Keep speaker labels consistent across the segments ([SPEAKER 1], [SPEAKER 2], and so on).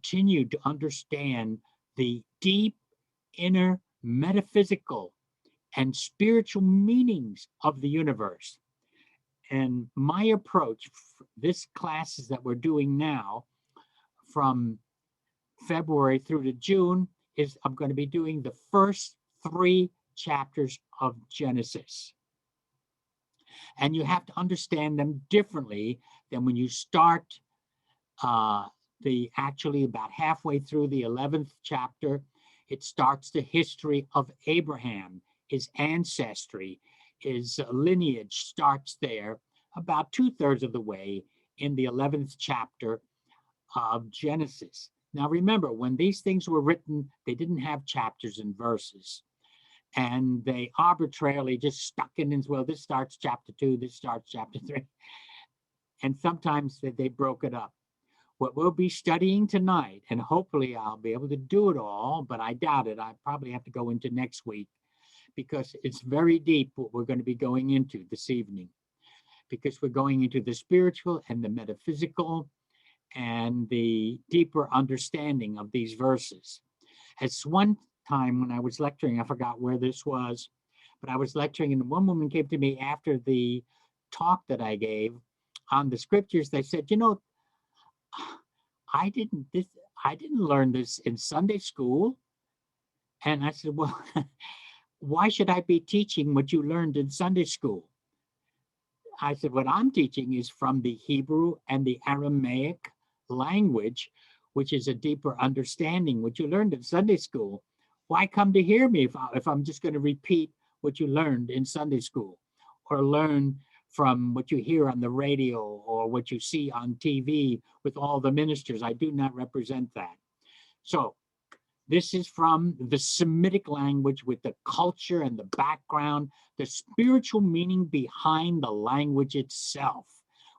[SPEAKER 1] continue to understand the deep inner metaphysical and spiritual meanings of the universe. And my approach, this classes that we're doing now from February through to June, is I'm going to be doing the first 3 chapters of Genesis. And you have to understand them differently than when you start the actually about halfway through the 11th chapter. It starts the history of Abraham, his ancestry, his lineage starts there about 2/3 of the way in the 11th chapter of Genesis. Now remember, when these things were written, they didn't have chapters and verses. And they arbitrarily just stuck in as well. This starts chapter 2, this starts chapter 3. And sometimes they broke it up. What we'll be studying tonight, and hopefully I'll be able to do it all, but I doubt it. I probably have to go into next week because it's very deep what we're going to be going into this evening, because we're going into the spiritual and the metaphysical and the deeper understanding of these verses. As one time when I was lecturing, I forgot where this was, but I was lecturing and one woman came to me after the talk that I gave on the scriptures. They said, I didn't learn this in Sunday school. And I said, well, why should I be teaching what you learned in Sunday school? I said, what I'm teaching is from the Hebrew and the Aramaic language, which is a deeper understanding, what you learned in Sunday school. Why come to hear me if I'm just going to repeat what you learned in Sunday school, or learn from what you hear on the radio or what you see on TV with all the ministers? I do not represent that. So this is from the Semitic language with the culture and the background, the spiritual meaning behind the language itself,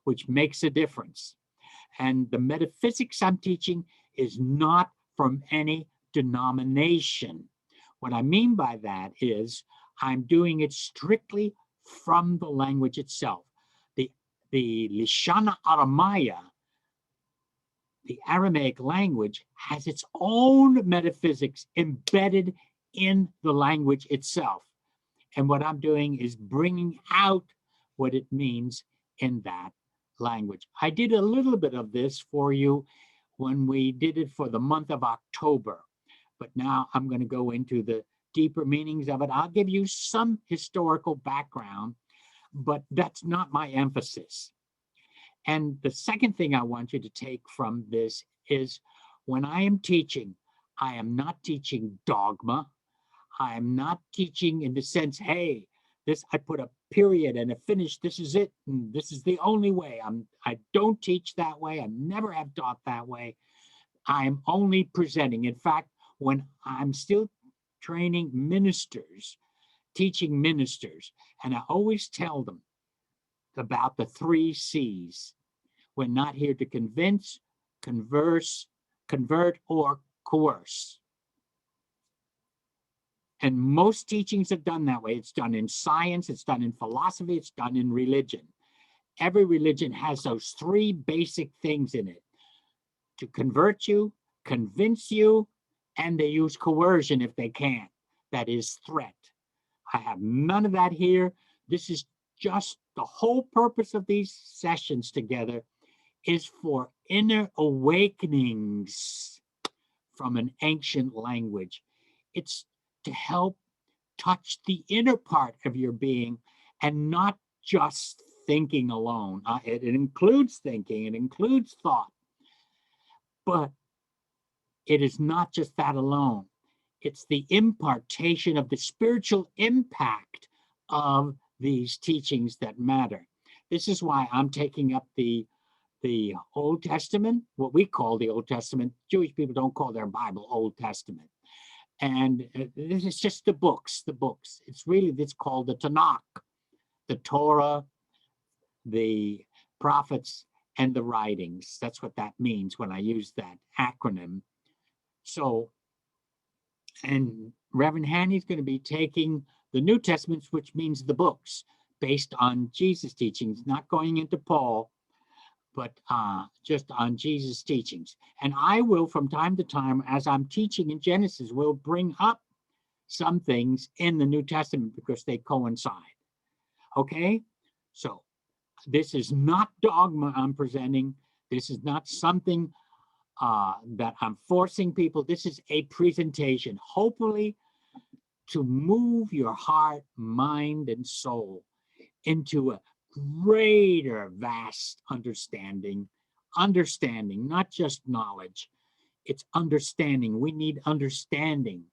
[SPEAKER 1] which makes a difference. And the metaphysics I'm teaching is not from any denomination. What I mean by that is I'm doing it strictly from the language itself. The Lishana Aramaya, the Aramaic language, has its own metaphysics embedded in the language itself. And what I'm doing is bringing out what it means in that language. I did a little bit of this for you when we did it for the month of October, but now I'm going to go into the deeper meanings of it. I'll give you some historical background, but that's not my emphasis. And the second thing I want you to take from this is when I am teaching, I am not teaching dogma. I am not teaching in the sense, hey, this, I put a period and a finish, this is it, and this is the only way. I don't teach that way. I never have taught that way. I'm only presenting. In fact, when I'm still training ministers, teaching ministers, and I always tell them about the 3 C's. We're not here to convince, converse, convert, or coerce. And most teachings are done that way. It's done in science, it's done in philosophy, it's done in religion. Every religion has those 3 basic things in it: to convert you, convince you, and they use coercion if they can. That is threat. I have none of that here. This is just the whole purpose of these sessions together is for inner awakenings from an ancient language. It's to help touch the inner part of your being and not just thinking alone. It includes thinking, it includes thought, but it is not just that alone. It's the impartation of the spiritual impact of these teachings that matter. This is why I'm taking up the Old Testament, what we call the Old Testament. Jewish people don't call their Bible Old Testament. And this is just the books. It's called the Tanakh, the Torah, the prophets, and the writings. That's what that means when I use that acronym. So, and Reverend Hanny's going to be taking the New Testament, which means the books, based on Jesus' teachings, not going into Paul, but just on Jesus' teachings. And I will, from time to time, as I'm teaching in Genesis, will bring up some things in the New Testament because they coincide. Okay? So this is not dogma I'm presenting. This is not something that I'm forcing people. This is a presentation, hopefully to move your heart, mind, and soul into a greater, vast understanding. Understanding, not just knowledge. It's understanding. We need understanding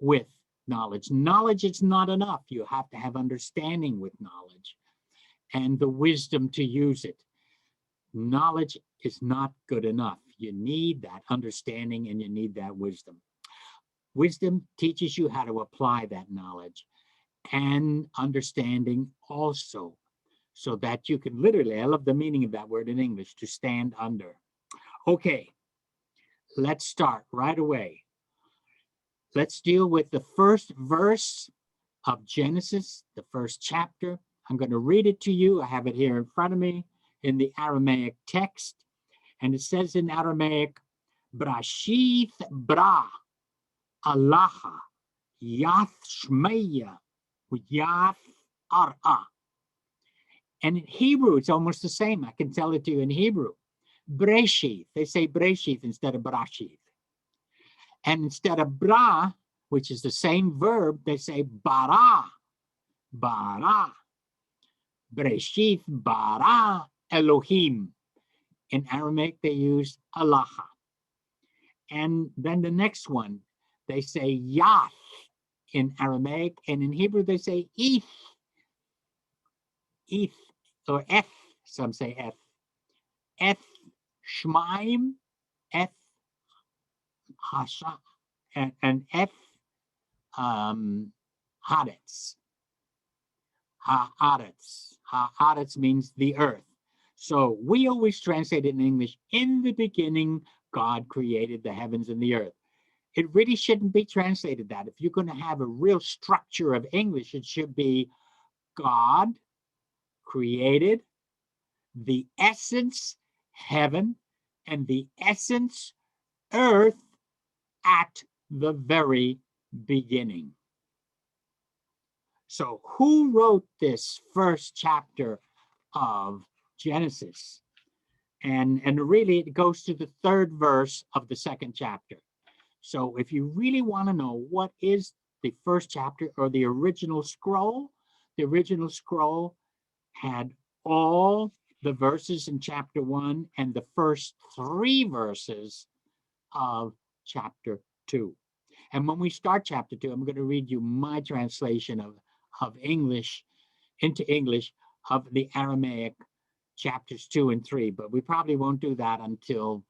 [SPEAKER 1] with knowledge. Knowledge is not enough. You have to have understanding with knowledge and the wisdom to use it. Knowledge is not good enough. You need that understanding and you need that wisdom. Wisdom teaches you how to apply that knowledge, and understanding also, so that you can literally, I love the meaning of that word in English, to stand under. Okay, let's start right away. Let's deal with the first verse of Genesis, the first chapter. I'm going to read it to you. I have it here in front of me in the Aramaic text. And it says in Aramaic, Brashith bra Allaha yath shmeya yath ar'a. And in Hebrew, it's almost the same. I can tell it to you in Hebrew. Breshith. They say Breshith instead of Brashith. And instead of bra, which is the same verb, they say bara. Bara. Breshith bara Elohim. In Aramaic, they use Allaha. And then the next one, they say Yath in Aramaic, and in Hebrew, they say Eth. Eth, or Eth, some say Eth. Eth Shmaim, Eth Hasha, and Eth Haaretz. Haaretz. Haaretz means the earth. So we always translate it in English, in the beginning, God created the heavens and the earth. It really shouldn't be translated that. If you're going to have a real structure of English, it should be God created the essence heaven and the essence earth at the very beginning. So who wrote this first chapter of Genesis? And really it goes to the third verse of the second chapter. So if you really want to know what is the first chapter or the original scroll had all the verses in chapter 1 and the first 3 verses of chapter 2. And when we start chapter 2, I'm going to read you my translation of English into English of the Aramaic chapters 2 and 3, but we probably won't do that until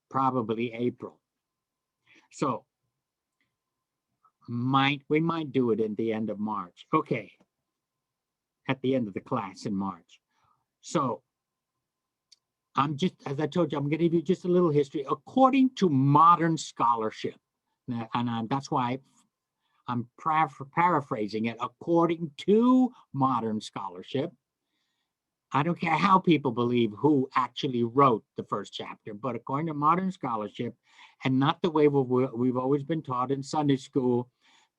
[SPEAKER 1] probably April. So we might do it in the end of March. Okay, at the end of the class in March. So I'm just, as I told you, I'm going to give you just a little history. According to modern scholarship, and that's why I'm paraphrasing it, according to modern scholarship, I don't care how people believe who actually wrote the first chapter, but according to modern scholarship, and not the way we've always been taught in Sunday school,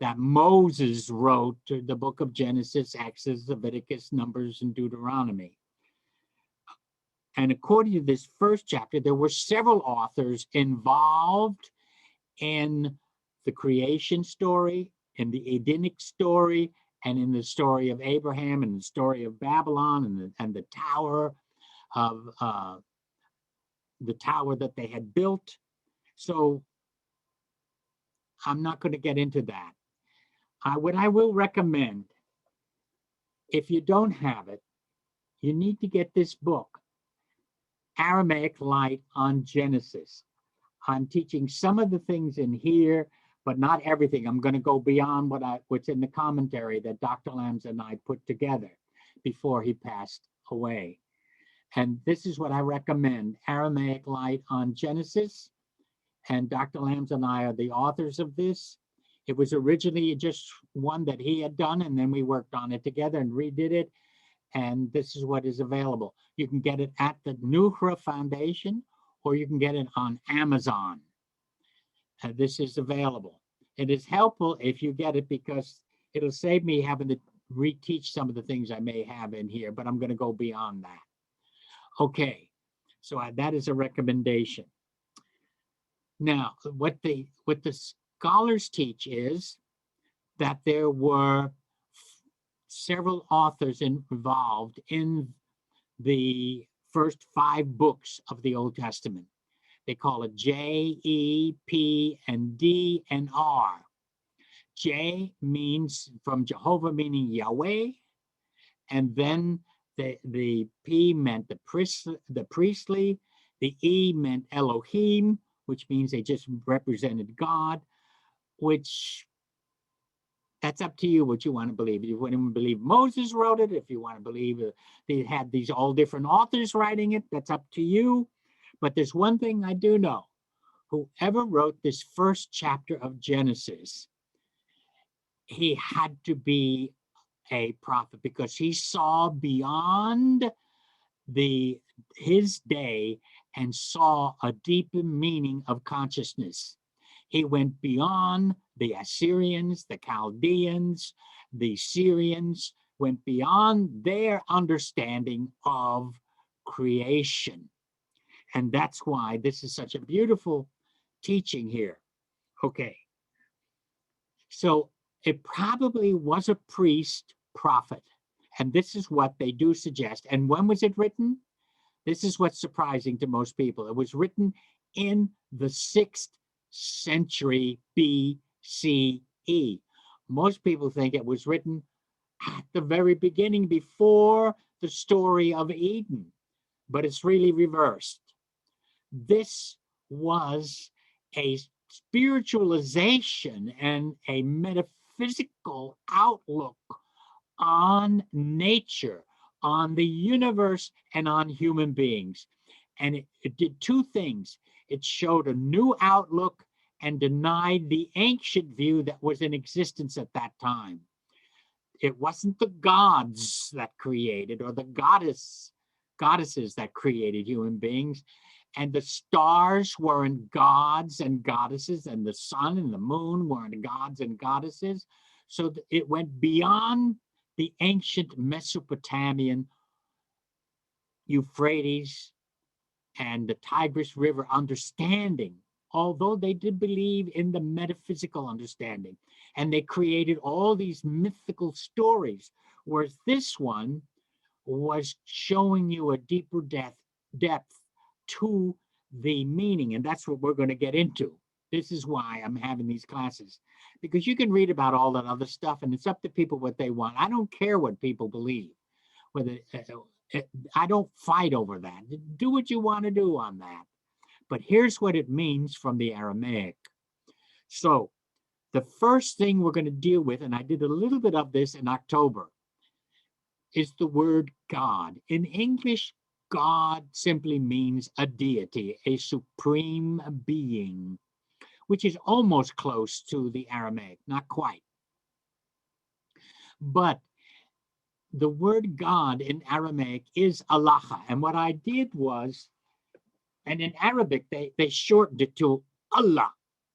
[SPEAKER 1] that Moses wrote the book of Genesis, Exodus, Leviticus, Numbers, and Deuteronomy. And according to this first chapter, there were several authors involved in the creation story, in the Edenic story, and in the story of Abraham, and the story of Babylon, and the tower of the tower that they had built. So I'm not going to get into that. What I will recommend, if you don't have it, you need to get this book, Aramaic Light on Genesis. I'm teaching some of the things in here, but not everything. I'm going to go beyond what's in the commentary that Dr. Lambs and I put together before he passed away. And this is what I recommend, Aramaic Light on Genesis. And Dr. Lambs and I are the authors of this. It was originally just one that he had done, and then we worked on it together and redid it. and this is what is available. You can get it at the Nuhra Foundation, or you can get it on Amazon. This is available. It is helpful if you get it because it'll save me having to reteach some of the things I may have in here, but I'm going to go beyond that. Okay, so that is a recommendation. Now, what the scholars teach is that there were several authors involved in the first 5 books of the Old Testament. They call it J, E, P, and D, and R. J means from Jehovah, meaning Yahweh, and then the P meant the priestly, the E meant Elohim, which means they just represented God, which that's up to you what you want to believe. If you want to believe Moses wrote it, if you want to believe they had these all different authors writing it, that's up to you. But there's one thing I do know. Whoever wrote this first chapter of Genesis, he had to be a prophet because he saw beyond his day and saw a deeper meaning of consciousness. He went beyond the Assyrians, the Chaldeans, the Syrians, went beyond their understanding of creation. And that's why this is such a beautiful teaching here. Okay. So it probably was a priest prophet. And this is what they do suggest. And when was it written? This is what's surprising to most people. It was written in the 6th century BCE. Most people think it was written at the very beginning before the story of Eden, but it's really reversed. This was a spiritualization and a metaphysical outlook on nature, on the universe, and on human beings. And it did 2 things. It showed a new outlook and denied the ancient view that was in existence at that time. It wasn't the gods that created, or the goddesses that created human beings. And the stars weren't gods and goddesses, and the sun and the moon weren't gods and goddesses. So it went beyond the ancient Mesopotamian Euphrates and the Tigris River understanding, although they did believe in the metaphysical understanding. And they created all these mythical stories, whereas this one was showing you a deeper depth to the meaning. And that's what we're going to get into. This is why I'm having these classes, because you can read about all that other stuff and it's up to people what they want. I don't care what people believe. Whether I don't fight over that. Do what you want to do on that. But here's what it means from the Aramaic. So the first thing we're going to deal with, and I did a little bit of this in October, is the word God. In English, God simply means a deity, a supreme being, which is almost close to the Aramaic, not quite. But the word God in Aramaic is Allah. And what I did was, and in Arabic, they shortened it to Allah,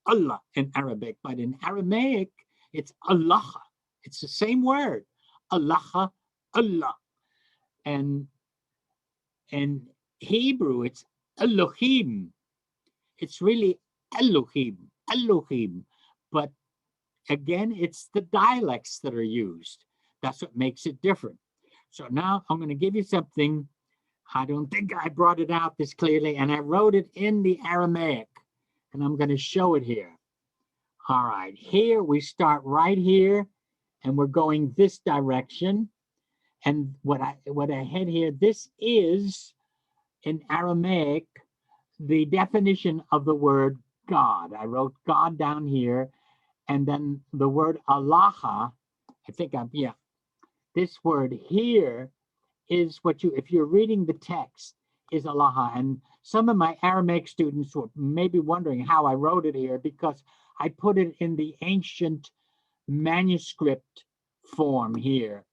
[SPEAKER 1] Allah in Arabic, but in Aramaic, it's Allah. It's the same word, Allah, Allah. And in Hebrew, it's Elohim. It's really Elohim, Elohim. But again, it's the dialects that are used. That's what makes it different. So now I'm going to give you something. I don't think I brought it out this clearly, and I wrote it in the Aramaic, and I'm going to show it here. All right, here we start right here, and we're going this direction. And what I had here, this is in Aramaic the definition of the word God. I wrote God down here, and then the word Allah. This word here is what if you're reading the text, is Allah. And some of my Aramaic students were maybe wondering how I wrote it here, because I put it in the ancient manuscript form here.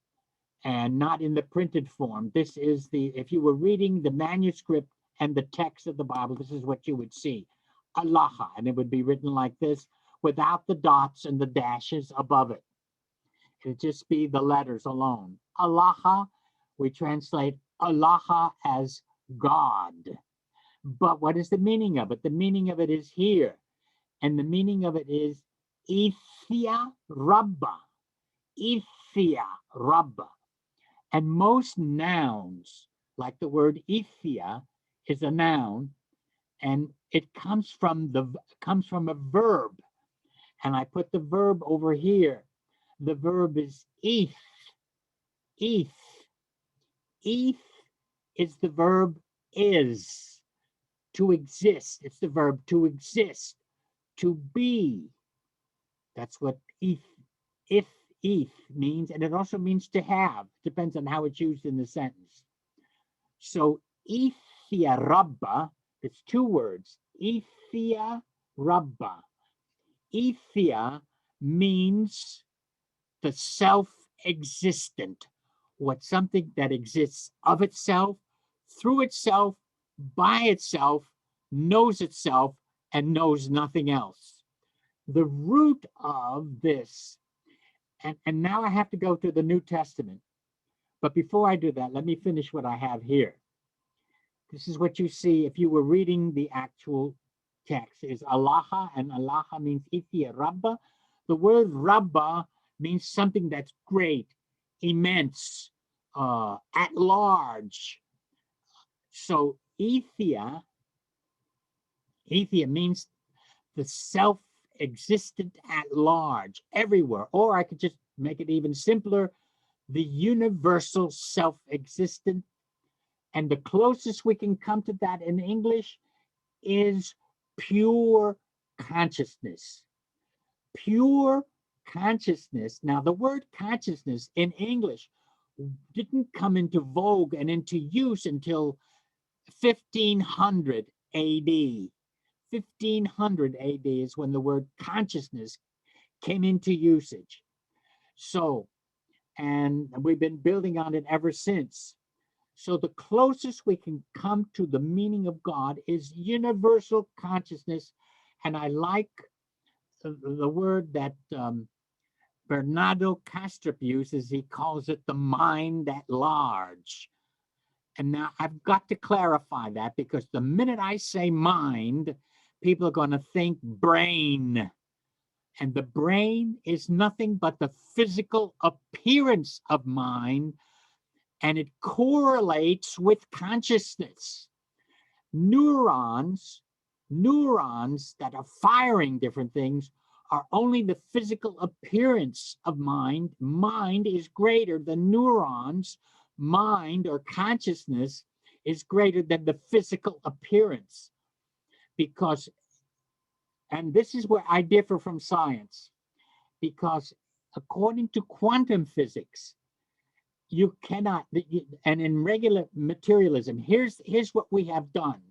[SPEAKER 1] and not in the printed form. This is if you were reading the manuscript and the text of the Bible, this is what you would see. Allah, and it would be written like this without the dots and the dashes above it. It would just be the letters alone. Allah, we translate Allah as God. But what is the meaning of it? The meaning of it is here. And the meaning of it is Ithia Rabba. Ithia Rabba. And most nouns, like the word Ithia, is a noun, and it comes from a verb. And I put the verb over here. The verb is eth. Eth. Eth is the verb is, to exist. It's the verb to exist, to be. That's what eth means, and it also means to have. Depends on how it's used in the sentence. So ethia rabba, it's two words. Ethia rabba. Ethia means the self-existent, what something that exists of itself, through itself, by itself, knows itself, and knows nothing else. The root of this, and now I have to go to the New Testament. But before I do that, let me finish what I have here. This is what you see if you were reading the actual text, is Allah, and Allah means Ithia Rabba. The word Rabba means something that's great, immense, at large. So Ethia means the self-existent at large, everywhere. Or I could just make it even simpler, the universal self-existent. And the closest we can come to that in English is pure consciousness. Pure consciousness. Now, the word consciousness in English didn't come into vogue and into use until 1500 AD. 1500 AD is when the word consciousness came into usage. So, and we've been building on it ever since. So the closest we can come to the meaning of God is universal consciousness. And I like the word that Bernardo Kastrup uses. He calls it the mind at large. And now I've got to clarify that, because the minute I say mind, people are going to think brain. And the brain is nothing but the physical appearance of mind, and it correlates with consciousness. Neurons that are firing different things are only the physical appearance of mind. Mind is greater than neurons. Mind or consciousness is greater than the physical appearance. Because, and this is where I differ from science, because according to quantum physics, you cannot, and in regular materialism, here's what we have done.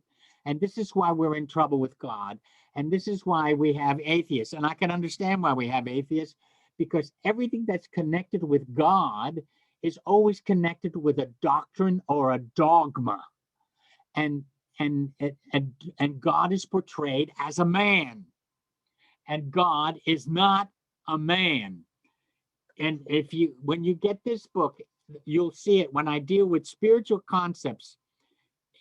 [SPEAKER 1] And this is why we're in trouble with God. And this is why we have atheists. And I can understand why we have atheists, because everything that's connected with God is always connected with a doctrine or a dogma. And God is portrayed as a man. And God is not a man. And when you get this book, you'll see it when I deal with spiritual concepts.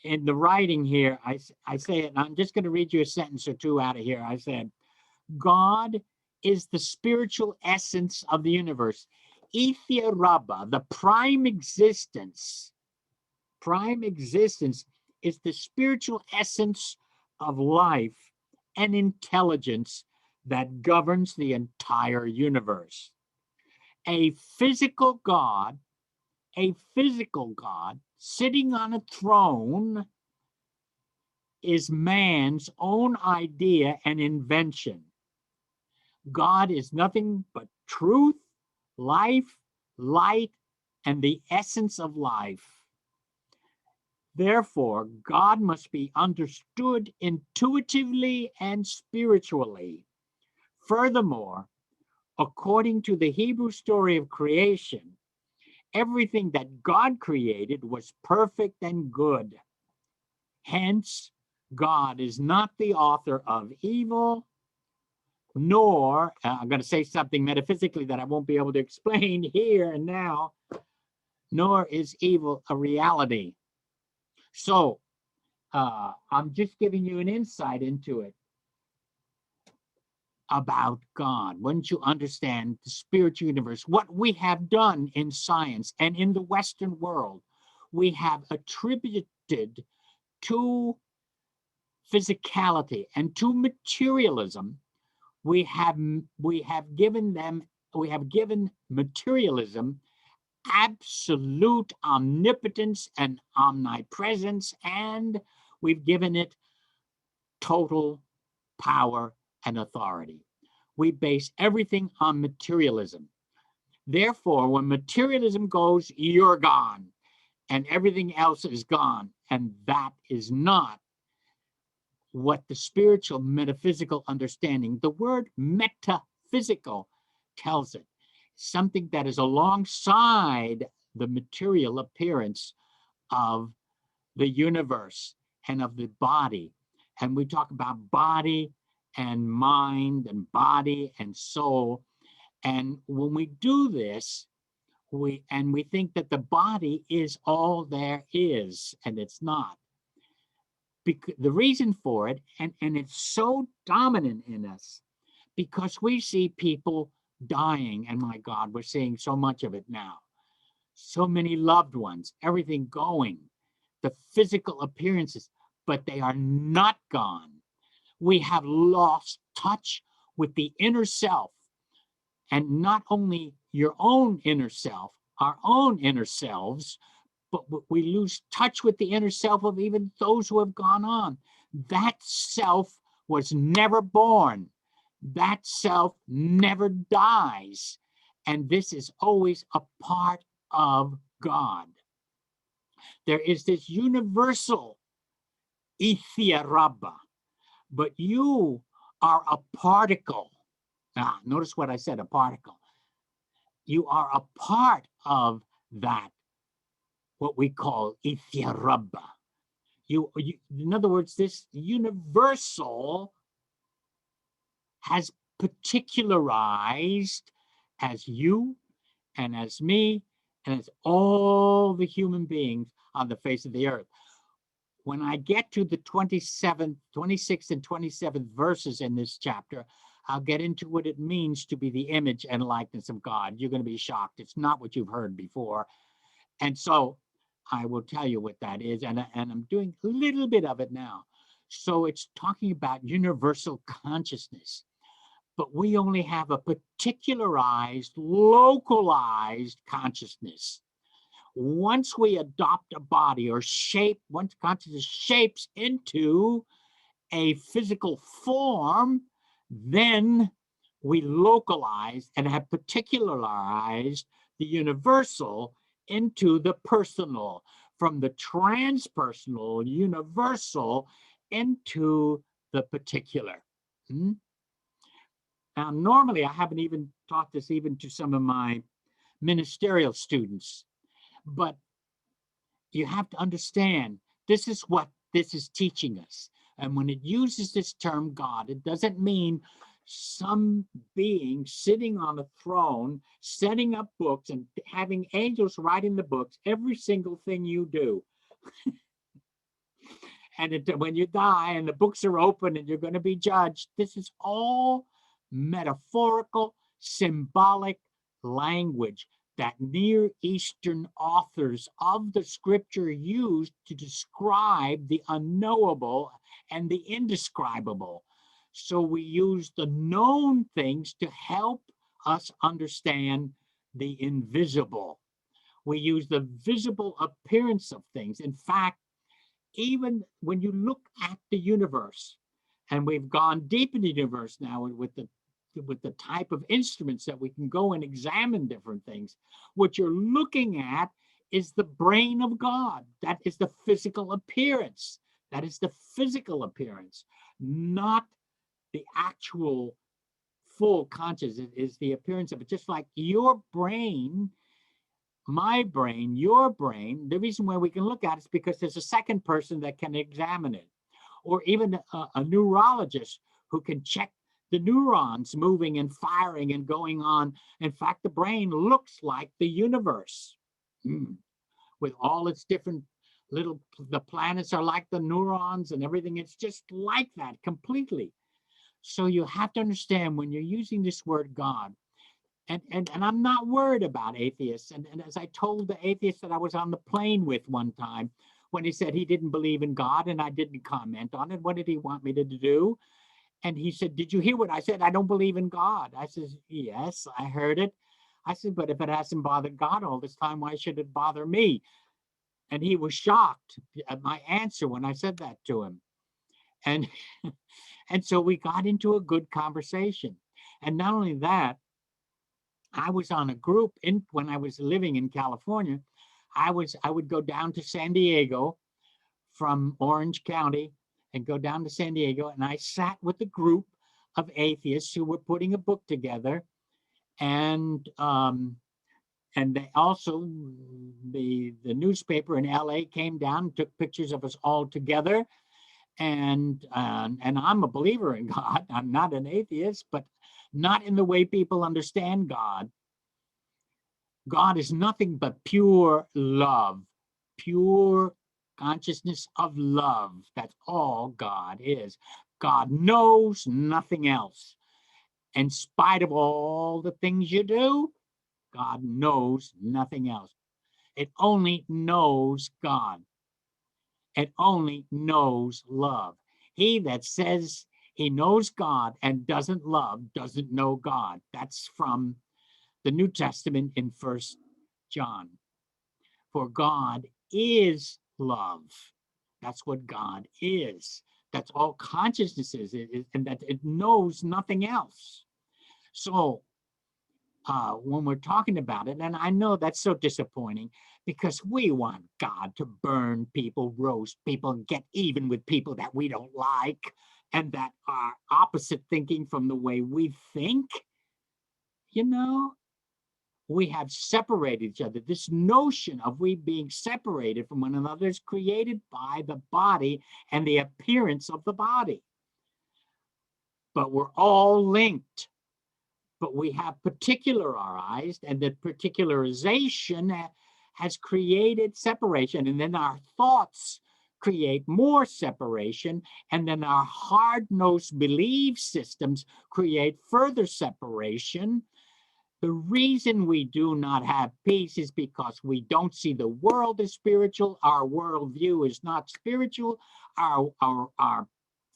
[SPEAKER 1] In the writing here, I say it, and I'm just going to read you a sentence or two out of here. I said, God is the spiritual essence of the universe. Ethia Rabba, the prime existence is the spiritual essence of life and intelligence that governs the entire universe. A physical God sitting on a throne is man's own idea and invention. God is nothing but truth, life, light, and the essence of life. Therefore, God must be understood intuitively and spiritually. Furthermore, according to the Hebrew story of creation, everything that God created was perfect and good. Hence, God is not the author of evil, nor, I'm going to say something metaphysically that I won't be able to explain here and now, nor is evil a reality. So, I'm just giving you an insight into it about God. Once you understand the spiritual universe, what we have done in science and in the Western world, we have attributed to physicality and to materialism. We have given materialism absolute omnipotence and omnipresence, and we've given it total power and authority. We base everything on materialism. Therefore, when materialism goes, you're gone, and everything else is gone. And that is not what the spiritual metaphysical understanding, the word metaphysical tells it, something that is alongside the material appearance of the universe and of the body. And we talk about body and mind and body and soul. And when we do this, we think that the body is all there is, and it's not. Because the reason for it, and it's so dominant in us, because we see people dying, and my God, we're seeing so much of it now. So many loved ones, everything going, the physical appearances, but they are not gone. We have lost touch with the inner self, and not only your own inner self, our own inner selves, but we lose touch with the inner self of even those who have gone on. That self was never born. That self never dies. And this is always a part of God. There is this universal Ethia Rabba, but you are a particle. Now, notice what I said, a particle. You are a part of that, what we call Ethia Rabba. In other words, this universal has particularized as you and as me and as all the human beings on the face of the earth. When I get to the 26th and 27th verses in this chapter, I'll get into what it means to be the image and likeness of God. You're going to be shocked. It's not what you've heard before. And so I will tell you what that is, and I'm doing a little bit of it now. So it's talking about universal consciousness, but we only have a particularized, localized consciousness. Once we adopt a body or shape, once consciousness shapes into a physical form, then we localize and have particularized the universal into the personal, from the transpersonal universal into the particular. Now, normally, I haven't even taught this even to some of my ministerial students, but you have to understand this is what this is teaching us. And when it uses this term God, it doesn't mean some being sitting on a throne, setting up books and having angels writing the books, every single thing you do. And when you die and the books are open and you're going to be judged, this is all metaphorical, symbolic language that Near Eastern authors of the scripture used to describe the unknowable and the indescribable. So we use the known things to help us understand the invisible. We use the visible appearance of things. In fact, even when you look at the universe, and we've gone deep in the universe now with the type of instruments that we can go and examine different things, what you're looking at is the brain of God. That is the physical appearance. That is the physical appearance, not the actual full consciousness. It is the appearance of it. Just like your brain my brain, your brain, the reason why we can look at it is because there's a second person that can examine it, or even a neurologist who can check the neurons moving and firing and going on. In fact, the brain looks like the universe. Mm. With all its different little, the planets are like the neurons and everything. It's just like that completely. So you have to understand when you're using this word God, and I'm not worried about atheists. And as I told the atheist that I was on the plane with one time, when he said he didn't believe in God and I didn't comment on it, what did he want me to do? And he said, "Did you hear what I said? I don't believe in God." I said, "Yes, I heard it." I said, "But if it hasn't bothered God all this time, why should it bother me?" And he was shocked at my answer when I said that to him. And and so we got into a good conversation. And not only that, I was on a group in when I was living in California. I would go down to San Diego from Orange County and go down to San Diego, and I sat with a group of atheists who were putting a book together, and they also the newspaper in LA came down and took pictures of us all together. And I'm a believer in God. I'm not an atheist, but not in the way people understand God. God is nothing but pure love, pure consciousness of love. That's all God is. God knows nothing else. In spite of all the things you do, God knows nothing else. It only knows God. It only knows love. He that says he knows God and doesn't love doesn't know God. That's from the New Testament in First John. For God is love. That's what God is. That's all consciousness is, and that it knows nothing else. So when we're talking about it, and I know that's so disappointing because we want God to burn people, roast people, get even with people that we don't like and that are opposite thinking from the way we think. You know, we have separated each other. This notion of we being separated from one another is created by the body and the appearance of the body. But we're all linked. But we have particularized, and that particularization has created separation. And then our thoughts create more separation. And then our hard-nosed belief systems create further separation. The reason we do not have peace is because we don't see the world as spiritual. Our worldview is not spiritual. Our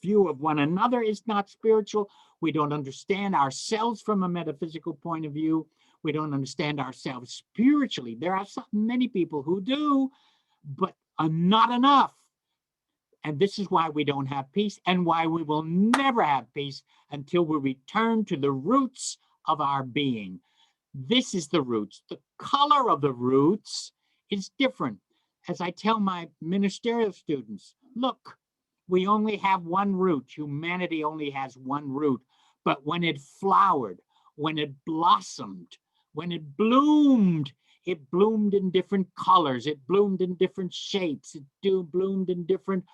[SPEAKER 1] view of one another is not spiritual. We don't understand ourselves from a metaphysical point of view. We don't understand ourselves spiritually. There are many people who do, but not enough. And this is why we don't have peace and why we will never have peace until we return to the roots of our being. This is the roots. The color of the roots is different. As I tell my ministerial students, look, we only have one root. Humanity only has one root. But when it flowered, when it blossomed, when it bloomed in different colors. It bloomed in different shapes. It bloomed in different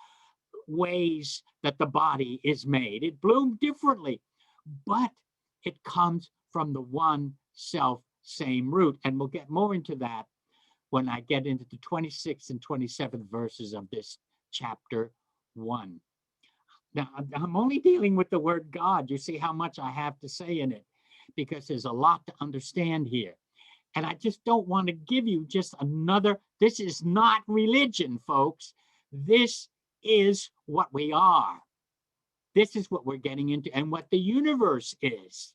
[SPEAKER 1] ways that the body is made. It bloomed differently, but it comes from the one self same root. And we'll get more into that when I get into the 26th and 27th verses of this chapter 1. Now, I'm only dealing with the word God. You see how much I have to say in it because there's a lot to understand here. And I just don't want to give you just another. This is not religion, folks. This is what we are. This is what we're getting into and what the universe is.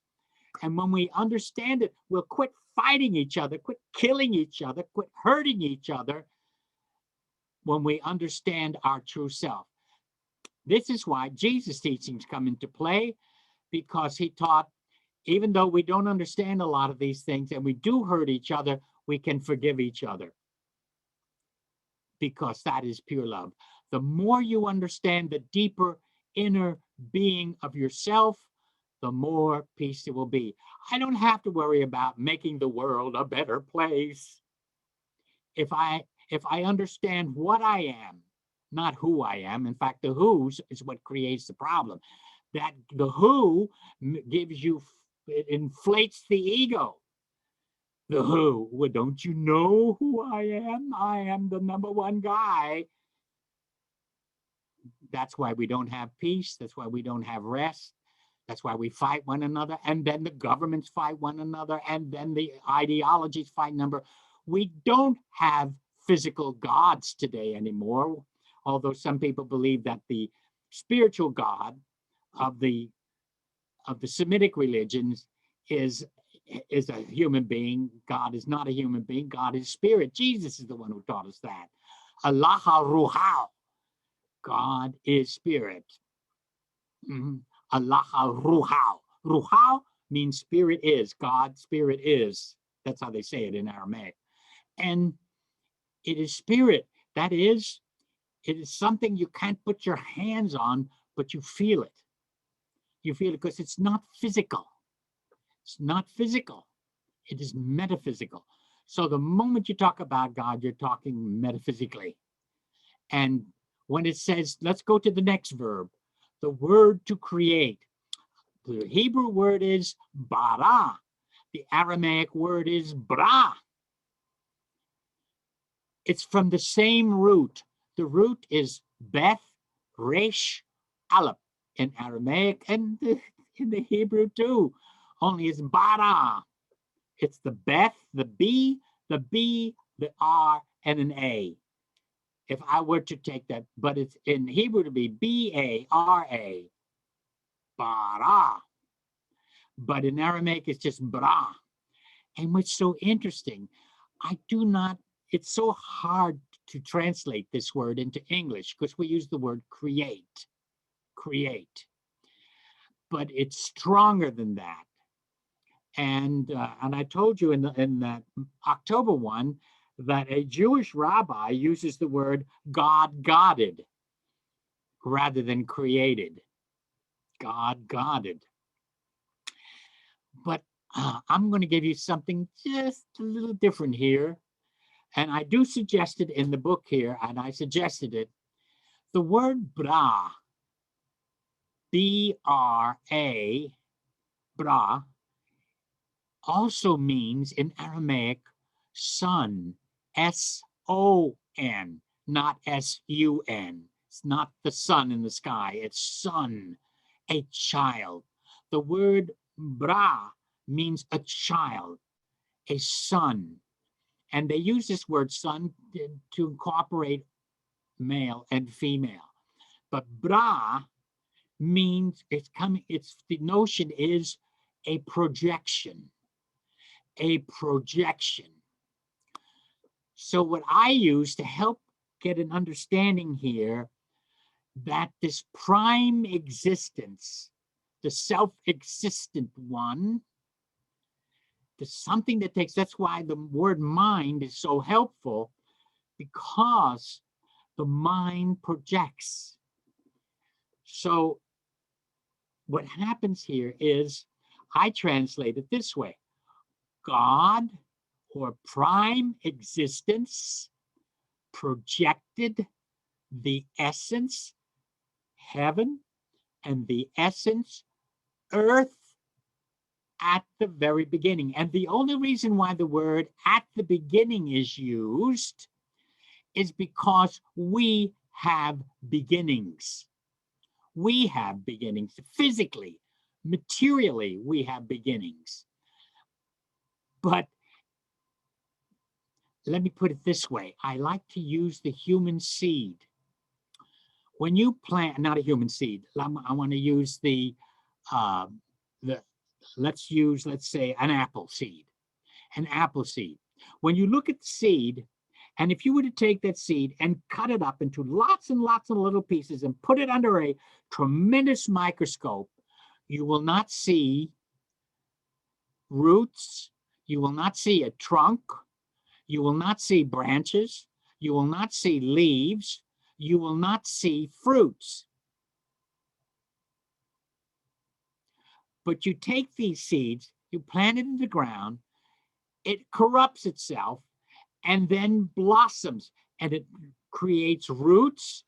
[SPEAKER 1] And when we understand it, we'll quit fighting each other, quit killing each other, quit hurting each other when we understand our true self. This is why Jesus' teachings come into play, because he taught, even though we don't understand a lot of these things and we do hurt each other, we can forgive each other because that is pure love. The more you understand the deeper inner being of yourself, the more peace it will be. I don't have to worry about making the world a better place. if I understand what I am, not who I am. In fact, the who's is what creates the problem. That the who gives you, it inflates the ego. The who, well, don't you know who I am? I am the number one guy. That's why we don't have peace. That's why we don't have rest. That's why we fight one another. And then the governments fight one another. And then the ideologies fight number. We don't have physical gods today anymore. Although some people believe that the spiritual God of the Semitic religions is a human being. God is not a human being. God is spirit. Jesus is the one who taught us that. Allah Ruhao. God is spirit. Allah Ruhao. Ruhao means spirit is. God, spirit is. That's how they say it in Aramaic. And it is spirit. That is, it is something you can't put your hands on, but you feel it. You feel it because it's not physical. It's not physical. It is metaphysical. So the moment you talk about God, you're talking metaphysically. And when it says, let's go to the next verb, the word to create. The Hebrew word is bara. The Aramaic word is bra. It's from the same root. The root is Beth, Resh, Aleph in Aramaic and in the Hebrew too. Only it's bara. It's the Beth, the B, the R, and an A. If I were to take that, but it's in Hebrew to be B-A-R-A, bara. But in Aramaic, it's just bra. And what's so interesting, it's so hard to translate this word into English because we use the word create. But it's stronger than that. And I told you in that October one that a Jewish rabbi uses the word God-godded rather than created. God-godded. But I'm going to give you something just a little different here. And I do suggest it in the book here, and I suggested it. The word bra, B-R-A, bra, also means in Aramaic son, S-O-N, not S-U-N. It's not the sun in the sky, it's son, a child. The word bra means a child, a son. And they use this word son to incorporate male and female. But bra means the notion is a projection. A projection. So what I use to help get an understanding here that this prime existence, the self-existent one, something that takes, that's why the word mind is so helpful, because the mind projects. So what happens here is I translate it this way. God or prime existence projected the essence, heaven, and the essence, earth, at the very beginning. And the only reason why the word at the beginning is used is because we have beginnings. We have beginnings. Physically, materially, we have beginnings. But let me put it this way. I like to use the human seed. When you plant, not a human seed, I want to use let's say an apple seed. An apple seed. When you look at the seed, and if you were to take that seed and cut it up into lots and lots of little pieces and put it under a tremendous microscope, you will not see roots, you will not see a trunk, you will not see branches, you will not see leaves, you will not see fruits. But you take these seeds, you plant it in the ground, it corrupts itself, and then blossoms, and it creates roots,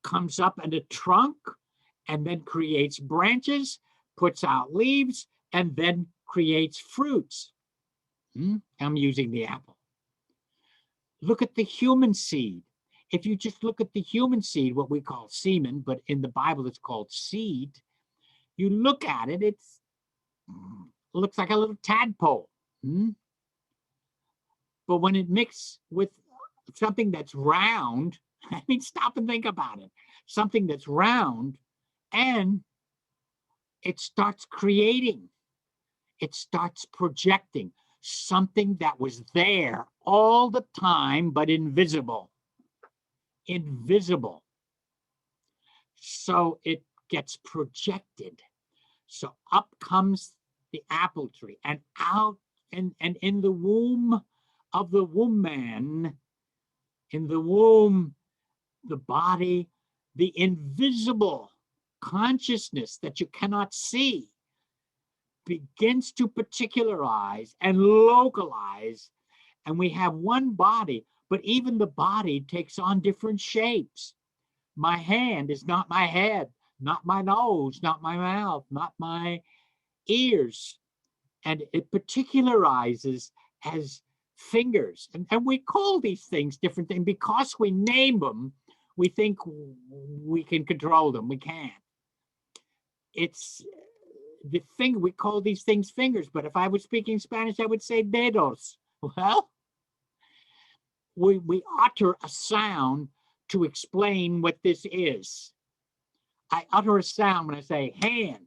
[SPEAKER 1] comes up in a trunk, and then creates branches, puts out leaves, and then creates fruits. I'm using the apple. Look at the human seed. If you just look at the human seed, what we call semen, but in the Bible it's called seed, you look at it, it looks like a little tadpole. But when it mixes with something that's round, I mean, stop and think about it. Something that's round, and it starts creating, it starts projecting something that was there all the time, but invisible. Invisible. So it gets projected. So up comes the apple tree, and out and in the womb of the woman, in the womb, the body, the invisible consciousness that you cannot see begins to particularize and localize, and we have one body, but even the body takes on different shapes. My hand is not my head, not my nose, not my mouth, not my ears, and it particularizes as fingers. And we call these things different things. Because we name them, we think we can control them. We can't. It's the finger, we call these things fingers, but if I was speaking Spanish, I would say dedos. Well, we utter a sound to explain what this is. I utter a sound when I say hand,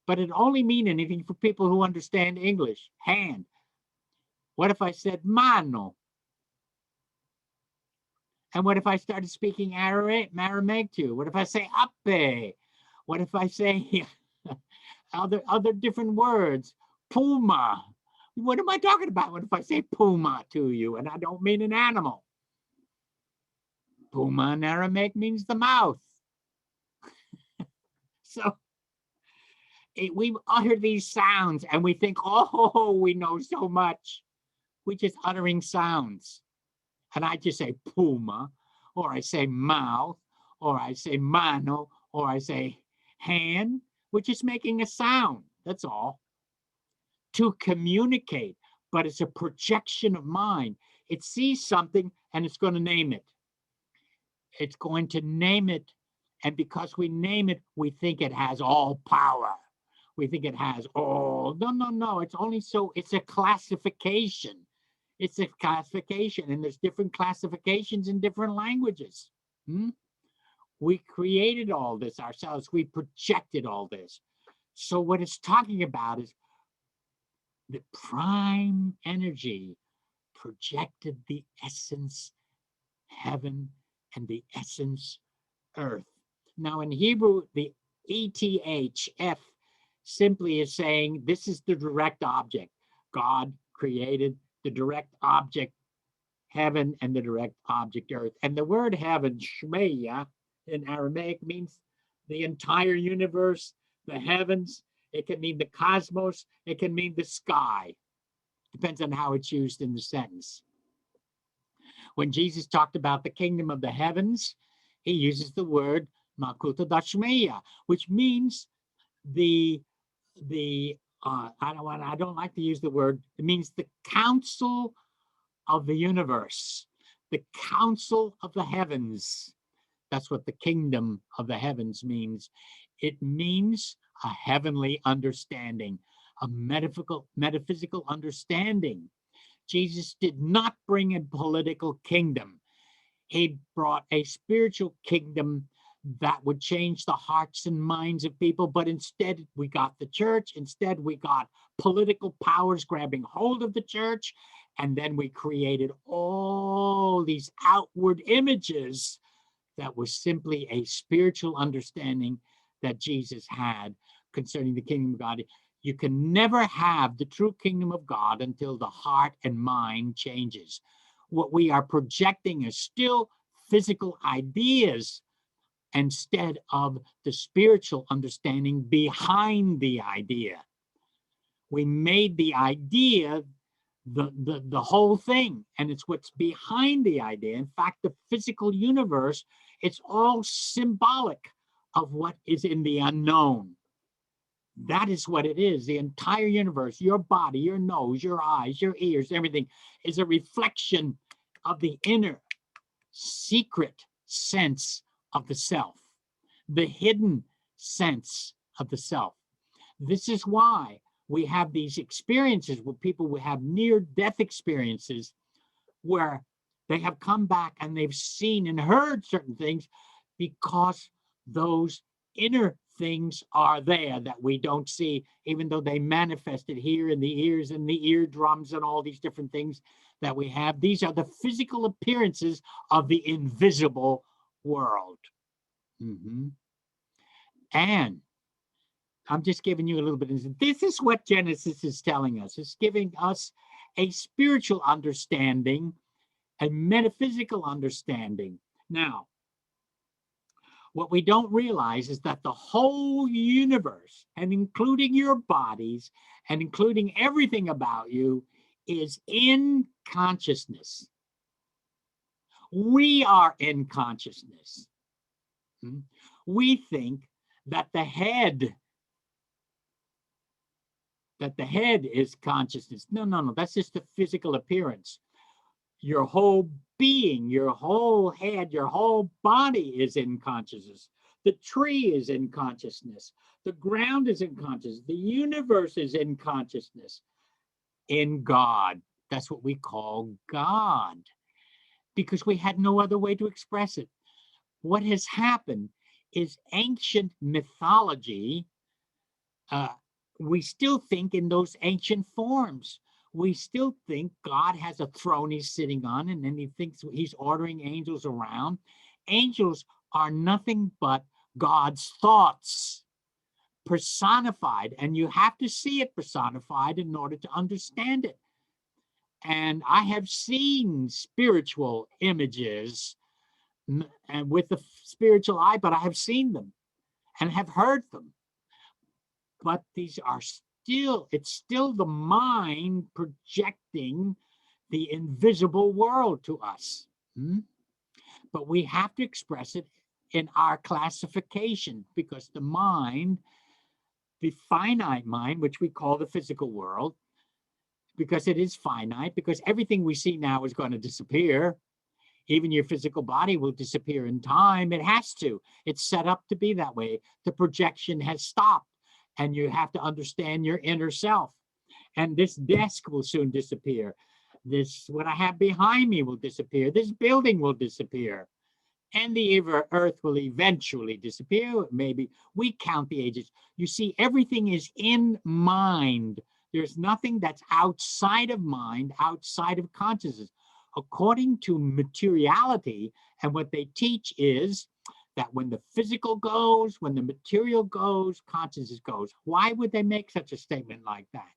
[SPEAKER 1] but it only means anything for people who understand English. Hand. What if I said mano? And what if I started speaking Aramaic too? What if I say ape? What if I say other different words? Puma. What am I talking about? What if I say puma to you and I don't mean an animal? Puma in Aramaic means the mouth. So we utter these sounds and we think, oh, we know so much. We're just uttering sounds. And I just say puma, or I say mouth, or I say mano, or I say hand. We're just making a sound. That's all. To communicate, but it's a projection of mind. It sees something and it's going to name it. It's going to name it. And because we name it, we think it has all power. We think it has all. No. It's only so, it's a classification. It's a classification, and there's different classifications in different languages. We created all this ourselves. We projected all this. So what it's talking about is the prime energy projected the essence heaven and the essence earth. Now in Hebrew, the ETHF simply is saying this is the direct object. God created the direct object heaven and the direct object earth. And the word heaven, shmeya, in Aramaic means the entire universe, the heavens. It can mean the cosmos. It can mean the sky. Depends on how it's used in the sentence. When Jesus talked about the kingdom of the heavens, he uses the word Malkuta Dashmeya, which means I don't like to use the word, it means the council of the universe, the council of the heavens. That's what the kingdom of the heavens means. It means a heavenly understanding, a metaphysical understanding. Jesus did not bring a political kingdom. He brought a spiritual kingdom that would change the hearts and minds of people. But instead, we got the church. Instead, we got political powers grabbing hold of the church. And then we created all these outward images that was simply a spiritual understanding that Jesus had concerning the kingdom of God. You can never have the true kingdom of God until the heart and mind changes. What we are projecting is still physical ideas instead of the spiritual understanding behind the idea. We made the idea the whole thing, and it's what's behind the idea. In fact, the physical universe, it's all symbolic of what is in the unknown. That is what it is. The entire universe, your body, your nose, your eyes, your ears, everything is a reflection of the inner secret sense of the self, the hidden sense of the self. This is why we have these experiences where people will have near-death experiences where they have come back and they've seen and heard certain things because those inner things are there that we don't see, even though they manifested here in the ears and the eardrums and all these different things that we have. These are the physical appearances of the invisible world. And I'm just giving you a little bit of this. Is what Genesis is telling us. It's giving us a spiritual understanding, a metaphysical understanding. Now, what we don't realize is that the whole universe, and including your bodies, and including everything about you, is in consciousness. We are in consciousness. We think that the head is consciousness. No, that's just the physical appearance. Your whole being, your whole head, your whole body is in consciousness. The tree is in consciousness. The ground is in consciousness. The universe is in consciousness. In God. That's what we call God, because we had no other way to express it. What has happened is ancient mythology, we still think in those ancient forms. We still think God has a throne he's sitting on, and then he thinks he's ordering angels around. Angels are nothing but God's thoughts personified, and you have to see it personified in order to understand it. And I have seen spiritual images and with the spiritual eye, but I have seen them and have heard them. But these are it's still the mind projecting the invisible world to us. But we have to express it in our classification, because the mind, the finite mind, which we call the physical world, because it is finite, because everything we see now is going to disappear. Even your physical body will disappear in time. It has to. It's set up to be that way. The projection has stopped, and you have to understand your inner self. And this desk will soon disappear. This, what I have behind me, will disappear. This building will disappear. And the earth will eventually disappear. Maybe we count the ages. You see, everything is in mind. There's nothing that's outside of mind, outside of consciousness. According to materiality, and what they teach is that when the physical goes, when the material goes, consciousness goes. Why would they make such a statement like that?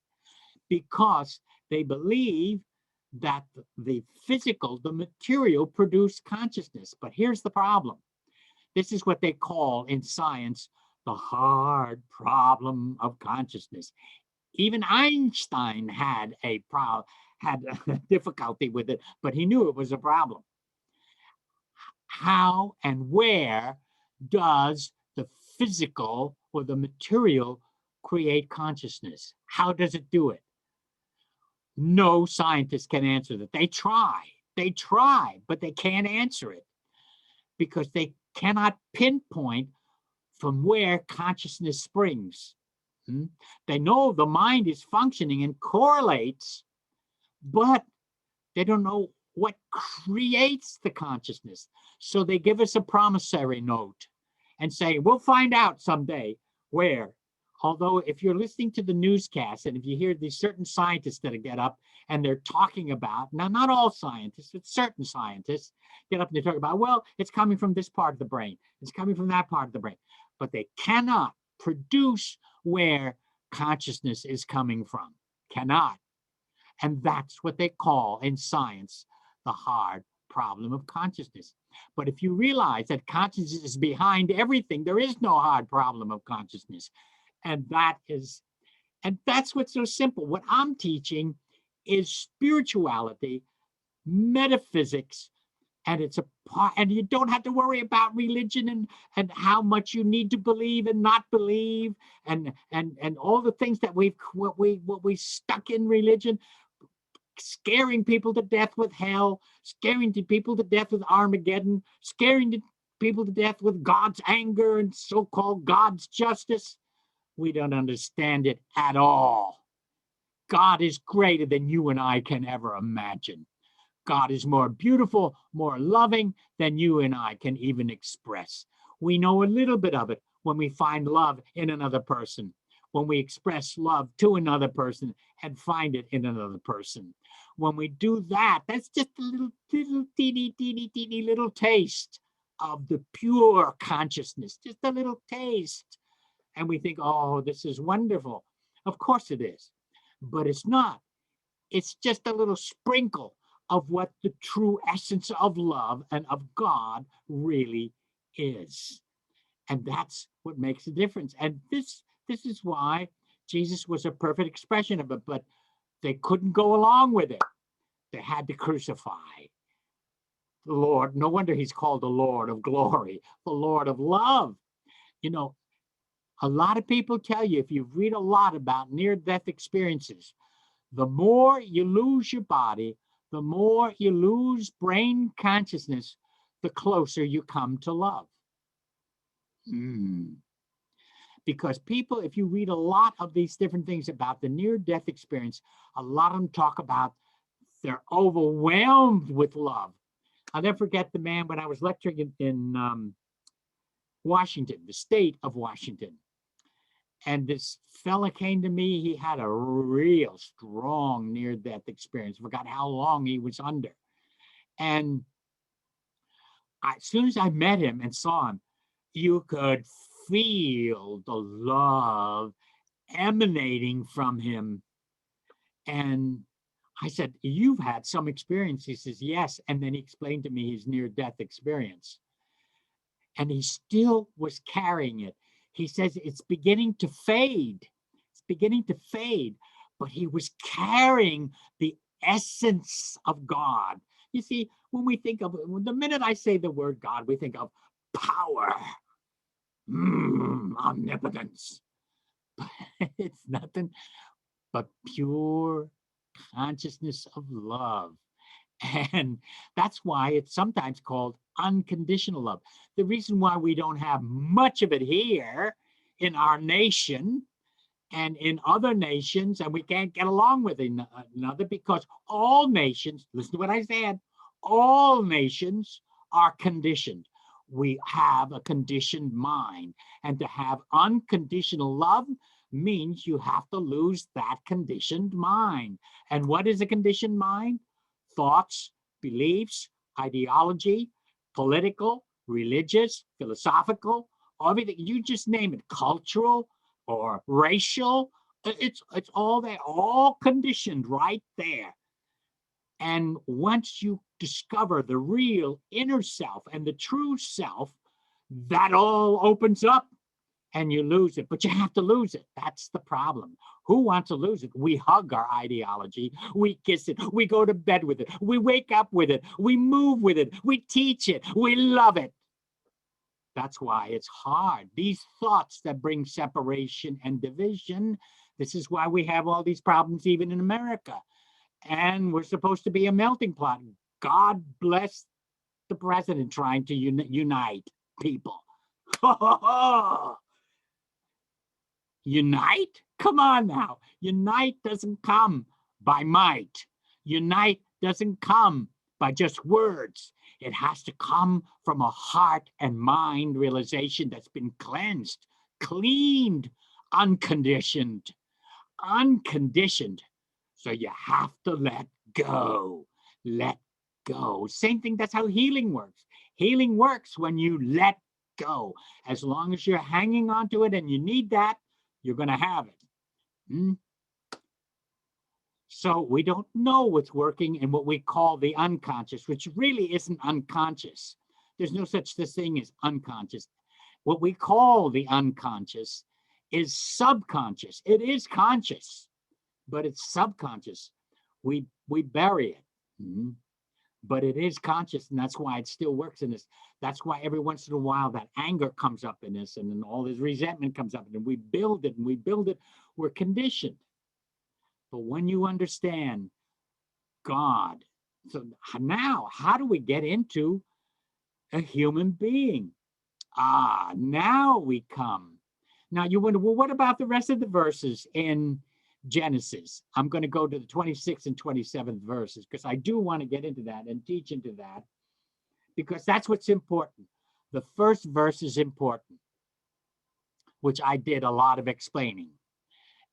[SPEAKER 1] Because they believe that the physical, the material, produce consciousness. But here's the problem. This is what they call in science the hard problem of consciousness. Even Einstein had a difficulty with it, but he knew it was a problem. How and where does the physical or the material create consciousness? How does it do it? No scientist can answer that. They try, but they can't answer it, because they cannot pinpoint from where consciousness springs. They know the mind is functioning and correlates, but they don't know what creates the consciousness. So they give us a promissory note and say, we'll find out someday where. Although if you're listening to the newscast and if you hear these certain scientists that get up and they're talking about, now not all scientists, but certain scientists get up and they talk about, well, it's coming from this part of the brain. It's coming from that part of the brain. But they cannot produce where consciousness is coming from. Cannot. And that's what they call in science the hard problem of consciousness. But if you realize that consciousness is behind everything, there is no hard problem of consciousness. And that's what's so simple. What I'm teaching is spirituality, metaphysics, and it's a part, and you don't have to worry about religion and how much you need to believe and not believe, and all the things that what we stuck in religion, scaring people to death with hell, scaring people to death with Armageddon, scaring people to death with God's anger and so-called God's justice. We don't understand it at all. God is greater than you and I can ever imagine. God is more beautiful, more loving than you and I can even express. We know a little bit of it when we find love in another person, when we express love to another person and find it in another person. When we do that, that's just a little teeny little taste of the pure consciousness, just a little taste. And we think, oh, this is wonderful. Of course it is, but it's not. It's just a little sprinkle of what the true essence of love and of God really is. And that's what makes a difference. And this is why Jesus was a perfect expression of it, but they couldn't go along with it. They had to crucify the Lord. No wonder he's called the Lord of glory, the Lord of love. You know, a lot of people tell you, if you read a lot about near-death experiences, the more you lose your body, the more you lose brain consciousness, the closer you come to love. Because people, if you read a lot of these different things about the near-death experience, a lot of them talk about they're overwhelmed with love. I'll never forget the man when I was lecturing in Washington, the state of Washington. And this fella came to me. He had a real strong near-death experience. Forgot how long he was under. And as soon as I met him and saw him, you could feel the love emanating from him. And I said, you've had some experience. He says, yes. And then he explained to me his near-death experience. And he still was carrying it. He says it's beginning to fade. It's beginning to fade. But he was carrying the essence of God. You see, when we think of, the minute I say the word God, we think of power, omnipotence. But it's nothing but pure consciousness of love. And that's why it's sometimes called unconditional love. The reason why we don't have much of it here in our nation and in other nations, and we can't get along with another, because all nations, listen to what I said, all nations are conditioned. We have a conditioned mind, and to have unconditional love means you have to lose that conditioned mind. And what is a conditioned mind? Thoughts, beliefs, ideology, political, religious, philosophical, everything, you just name it, cultural or racial, it's all there, all conditioned right there. And once you discover the real inner self and the true self, that all opens up and you lose it. But you have to lose it. That's the problem. Who wants to lose it? We hug our ideology. We kiss it. We go to bed with it. We wake up with it. We move with it. We teach it. We love it. That's why it's hard. These thoughts that bring separation and division, this is why we have all these problems even in America. And we're supposed to be a melting pot. God bless the president trying to unite people. Unite? Come on now. Unite doesn't come by might. Unite doesn't come by just words. It has to come from a heart and mind realization that's been cleansed, cleaned, unconditioned. Unconditioned. So you have to let go. Let go. Same thing, that's how healing works. Healing works when you let go. As long as you're hanging on to it and you need that, you're going to have it. So we don't know what's working in what we call the unconscious, which really isn't unconscious. There's no such thing as unconscious. What we call the unconscious is subconscious. It is conscious, but it's subconscious. We bury it. Mhm. But it is conscious, and that's why it still works in us. That's why every once in a while that anger comes up in us, and then all this resentment comes up, and we build it and we build it. We're conditioned. But when you understand God, so now how do we get into a human being? Now we come. Now you wonder, well, what about the rest of the verses in Genesis? I'm going to go to the 26th and 27th verses because I do want to get into that and teach into that because that's what's important. The first verse is important, which I did a lot of explaining.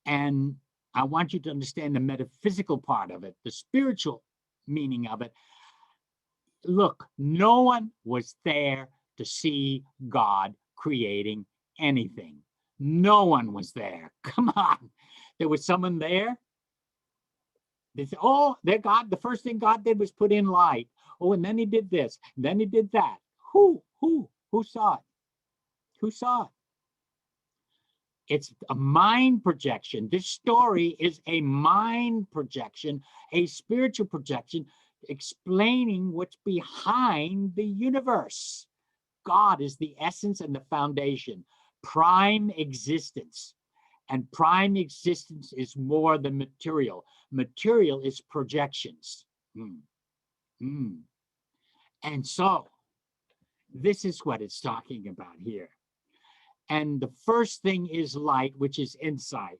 [SPEAKER 1] And I want you to understand the metaphysical part of it, the spiritual meaning of it. Look, no one was there to see God creating anything. No one was there. Come on. There was someone there. They said, oh, their God, the first thing God did was put in light. Oh, and then he did this, and then he did that. Who saw it? Who saw it? It's a mind projection. This story is a mind projection, a spiritual projection, explaining what's behind the universe. God is the essence and the foundation, prime existence. And prime existence is more than material. Material is projections. Mm. Mm. And so, this is what it's talking about here. And the first thing is light, which is insight.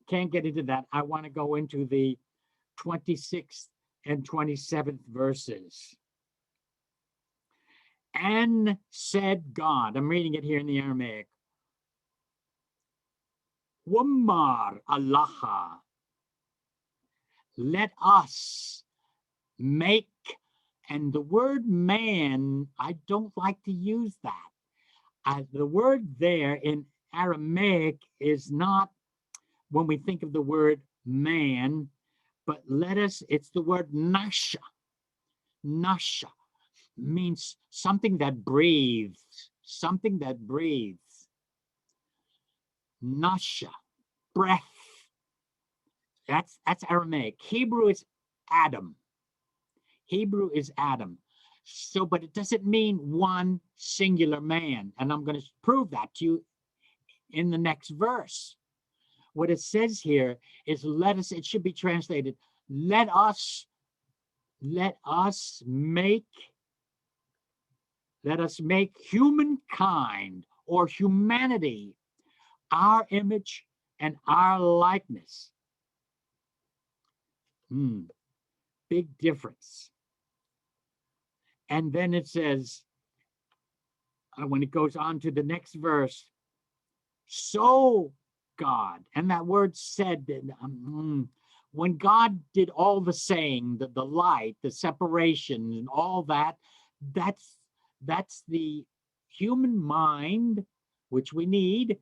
[SPEAKER 1] Can't get into that. I want to go into the 26th and 27th verses. And said God, I'm reading it here in the Aramaic, Wamar Allah, let us make, and the word man, I don't like to use that. The word there in Aramaic is not when we think of the word man, but it's the word nasha. Nasha means something that breathes, something that breathes. Nasha, breath. That's Aramaic. Hebrew is Adam. Hebrew is Adam. So, but it doesn't mean one singular man. And I'm going to prove that to you in the next verse. What it says here is it should be translated, let us make humankind or humanity our image and our likeness. Big difference. And then it says, when it goes on to the next verse, so God, and that word said, when God did all the saying, the light, the separation, and all that, that's the human mind, which we need,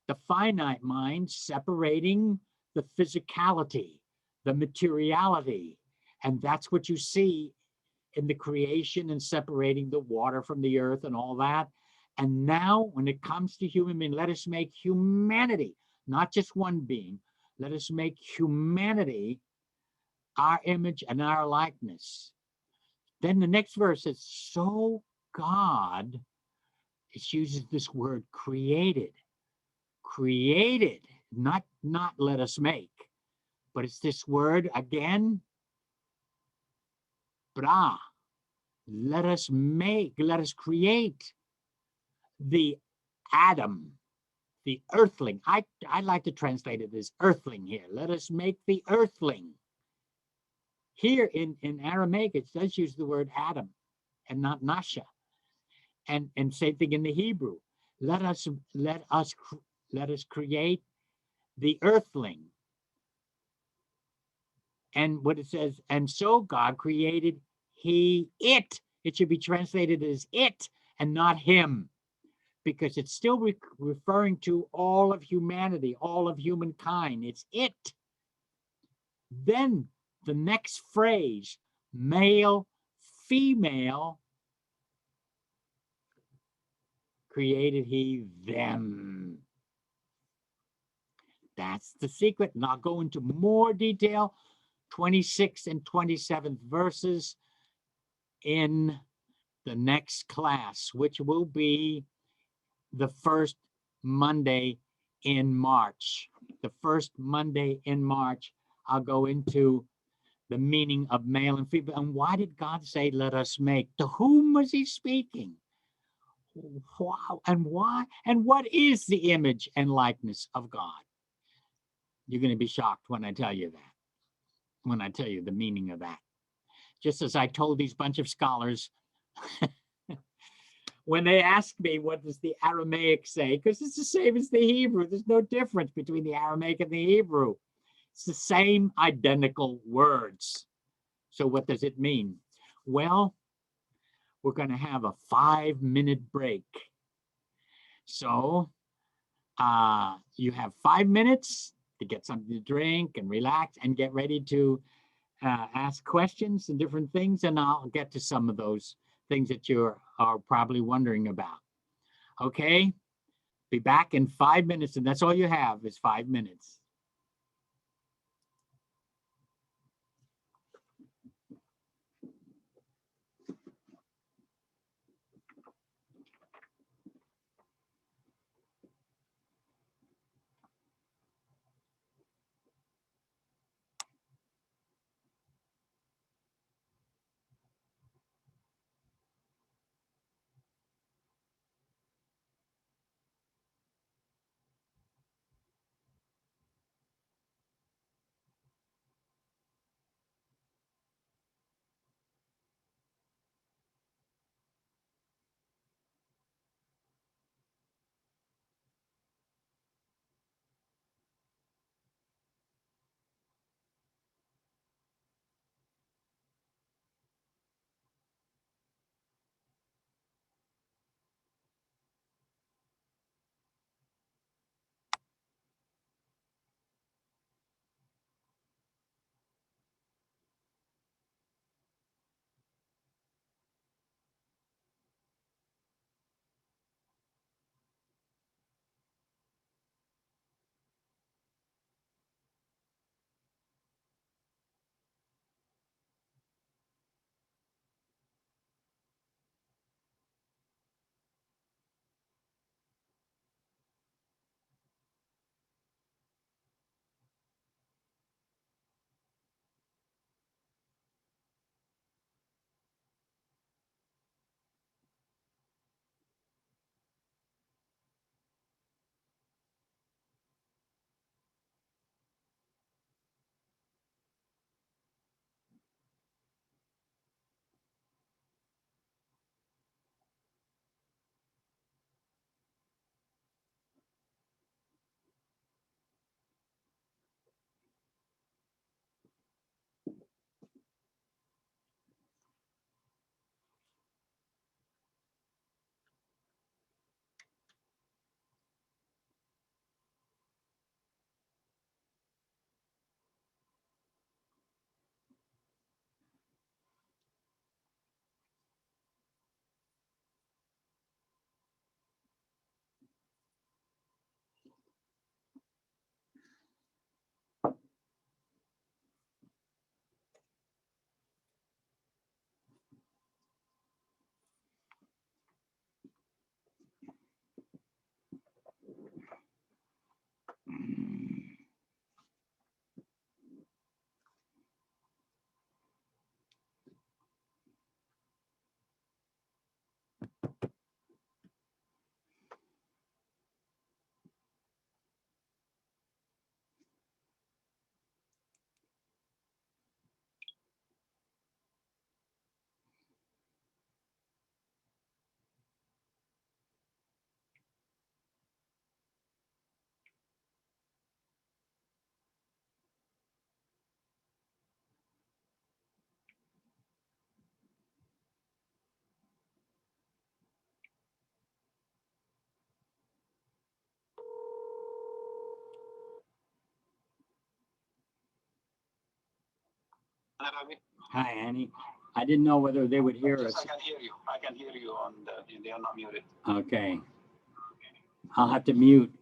[SPEAKER 1] the finite mind separating the physicality, the materiality. And that's what you see in the creation and separating the water from the earth and all that. And now, when it comes to human being, let us make humanity, not just one being, let us make humanity our image and our likeness. Then the next verse says, so God, it uses this word created, not let us make, but it's this word again, bra, let us create the Adam, the earthling. I like to translate it as earthling here. Let us make the earthling. Here in Aramaic, it does use the word Adam and not Nasha. And same thing in the Hebrew. Let us create the earthling. And what it says, and so God created it. It should be translated as it and not him, because it's still referring to all of humanity, all of humankind. It's it. Then the next phrase, male, female, created he them. That's the secret. And I'll go into more detail 26th and 27th verses in the next class, which will be the first Monday in March. The first Monday in March, I'll go into the meaning of male and female. And why did God say, let us make? To whom was he speaking? Wow. And why? And what is the image and likeness of God? You're going to be shocked when I tell you that, when I tell you the meaning of that. Just as I told these bunch of scholars, when they asked me, what does the Aramaic say? Because it's the same as the Hebrew. There's no difference between the Aramaic and the Hebrew. It's the same identical words. So what does it mean? Well, we're going to have a 5-minute break. So you have 5 minutes to get something to drink and relax and get ready to ask questions and different things. And I'll get to some of those things that you are probably wondering about. Okay? Be back in 5 minutes, and that's all you have is 5 minutes. Hi, Annie. I didn't know whether they would hear us.
[SPEAKER 2] I can hear you. I can hear you on they are not muted.
[SPEAKER 1] Okay. I'll have to mute.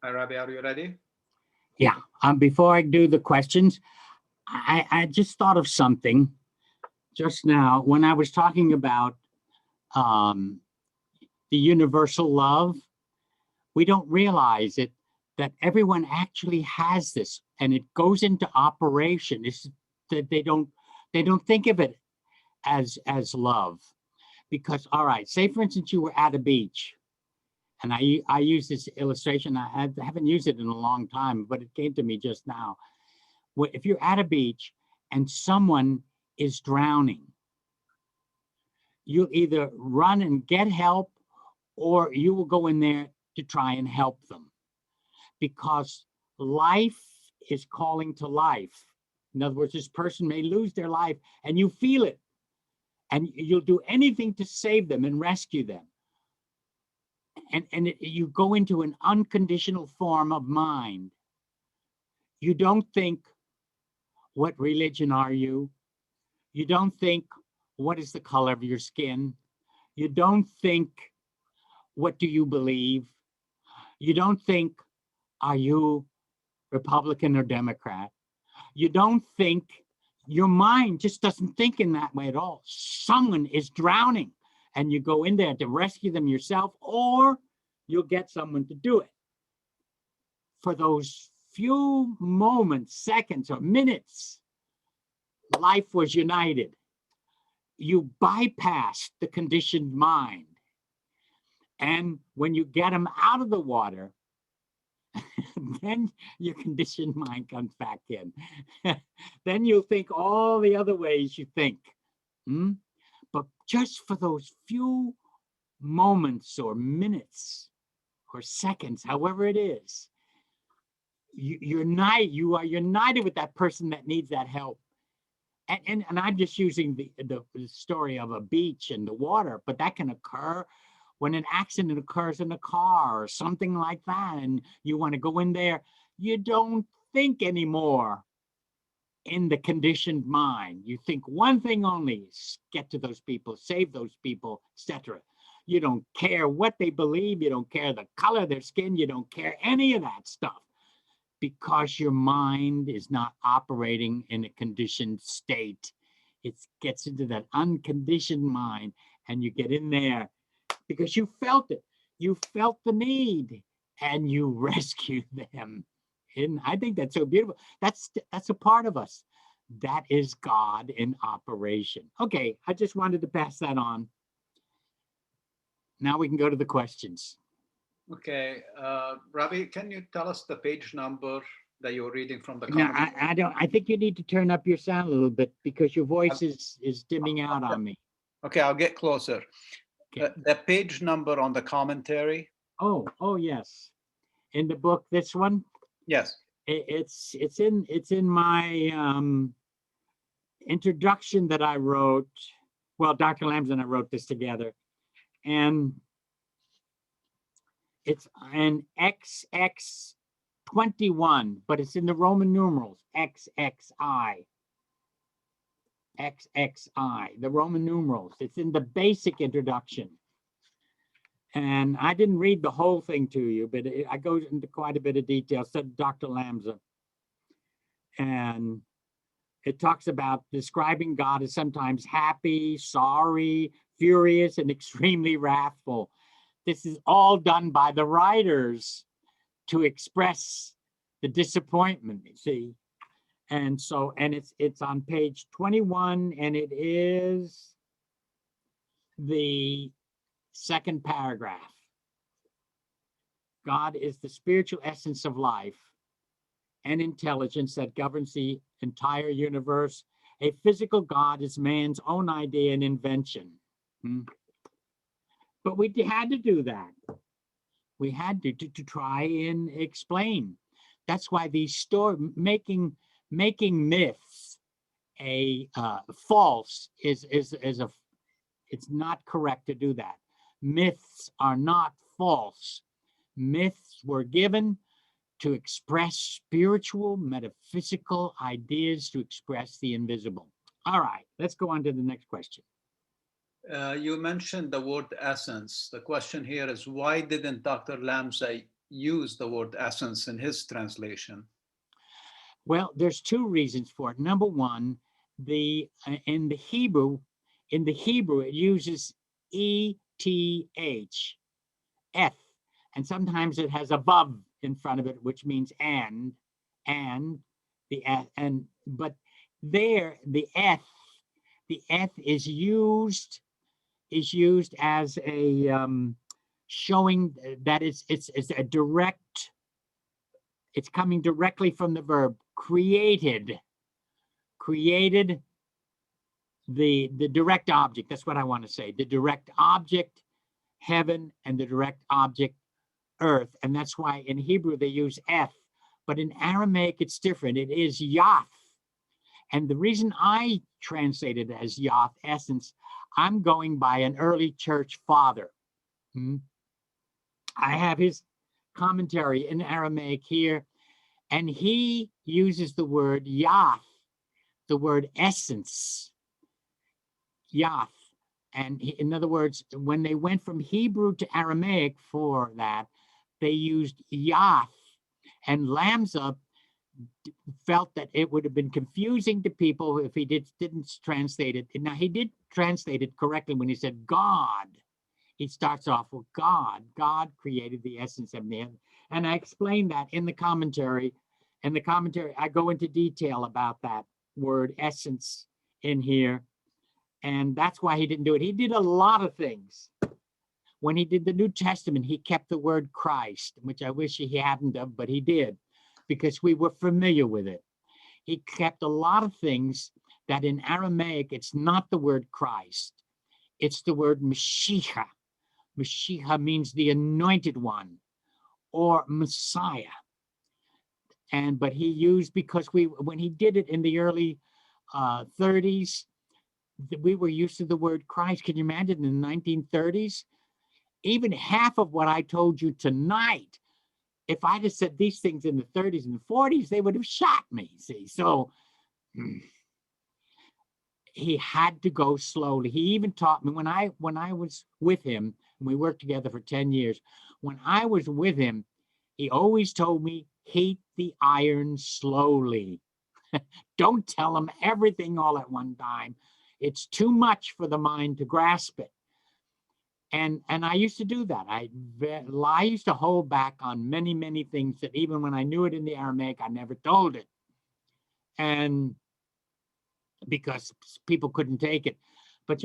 [SPEAKER 3] Hi, Rabbi, are you ready?
[SPEAKER 1] Yeah. Before I do the questions, I just thought of something just now when I was talking about um, the universal love. We don't realize it that everyone actually has this, and it goes into operation. It's that they don't think of it as love, because all right, say for instance you were at a beach, and I use this illustration. I haven't used it in a long time, but it came to me just now. If you're at a beach and someone is drowning, you'll either run and get help, or you will go in there to try and help them, because life is calling to life. In other words, this person may lose their life and you feel it, and you'll do anything to save them and rescue them. And you go into an unconditional form of mind. You don't think, what religion are you? You don't think, what is the color of your skin? You don't think, what do you believe? You don't think, are you Republican or Democrat? You don't think, your mind just doesn't think in that way at all. Someone is drowning and you go in there to rescue them yourself, or you'll get someone to do it. For those few moments, seconds, or minutes, life was united. You bypassed the conditioned mind. And when you get them out of the water, then your conditioned mind comes back in. Then you'll think all the other ways you think. But just for those few moments or minutes or seconds, however it is, you are united with that person that needs that help. And I'm just using the story of a beach and the water, but that can occur when an accident occurs in a car or something like that, and you want to go in there. You don't think anymore in the conditioned mind. You think one thing only: get to those people, save those people, etc. You don't care what they believe. You don't care the color of their skin. You don't care any of that stuff, because your mind is not operating in a conditioned state. It gets into that unconditioned mind, and you get in there because you felt it. You felt the need, and you rescued them. And I think that's so beautiful. That's a part of us. That is God in operation. Okay, I just wanted to pass that on. Now we can go to the questions.
[SPEAKER 3] Okay, Rabbi, can you tell us the page number that you're reading from the
[SPEAKER 1] Now,
[SPEAKER 3] comment?
[SPEAKER 1] I don't. I think you need to turn up your sound a little bit, because your voice is dimming out on me.
[SPEAKER 3] Okay, I'll get closer.
[SPEAKER 1] Okay.
[SPEAKER 3] The page number on the commentary.
[SPEAKER 1] Oh yes, in the book, this one.
[SPEAKER 3] Yes.
[SPEAKER 1] It's in my introduction that I wrote. Well, Dr. Lambs and I wrote this together, and it's an XX21, but it's in the Roman numerals, XXI, the Roman numerals. It's in the basic introduction. And I didn't read the whole thing to you, but I go into quite a bit of detail, said Dr. Lambsa. And it talks about describing God as sometimes happy, sorry, furious, and extremely wrathful. This is all done by the writers to express the disappointment, you see. And so, and it's on page 21, and it is the second paragraph. God is the spiritual essence of life and intelligence that governs the entire universe. A physical God is man's own idea and invention. But we had to do that. We had to try and explain. That's why these making myths a false is a, it's not correct to do that. Myths are not false. Myths were given to express spiritual, metaphysical ideas, to express the invisible. All right, let's go on to the next question.
[SPEAKER 3] You mentioned the word essence. The question here is, why didn't Dr. Lamsa use the word essence in his translation?
[SPEAKER 1] Well, there's two reasons for it. Number one, in the Hebrew, it uses ETH, F, and sometimes it has a vav in front of it, which means and but there the F is used as a showing that it's a direct, it's coming directly from the verb created the direct object. That's what I want to say. The direct object, heaven, and the direct object, earth. And that's why in Hebrew they use F, but in Aramaic it's different. It is Yath. And the reason I translate it as Yath, essence, I'm going by an early church father. I have his commentary in Aramaic here, and he uses the word Yath, the word essence, Yath. And in other words, when they went from Hebrew to Aramaic for that, they used Yath. And Lamsa felt that it would have been confusing to people if he didn't translate it. Now, he did translate it correctly when he said God. He starts off with God. God created the essence of man. And I explained that in the commentary. In the commentary, I go into detail about that word essence in here. And that's why he didn't do it. He did a lot of things. When he did the New Testament, he kept the word Christ, which I wish he hadn't done, but he did, because we were familiar with it. He kept a lot of things that in Aramaic, it's not the word Christ. It's the word Mashiach. Mashiach means the anointed one or Messiah. But he used, because when he did it in the early 30s, we were used to the word Christ. Can you imagine in the 1930s? Even half of what I told you tonight, if I'd have said these things in the 30s and 40s, they would have shot me, see? So he had to go slowly. He even taught me when I was with him, and we worked together for 10 years, when I was with him, he always told me, heat the iron slowly. Don't tell him everything all at one time. It's too much for the mind to grasp it. And I used to do that. I used to hold back on many, many things that even when I knew it in the Aramaic, I never told it. And because people couldn't take it. But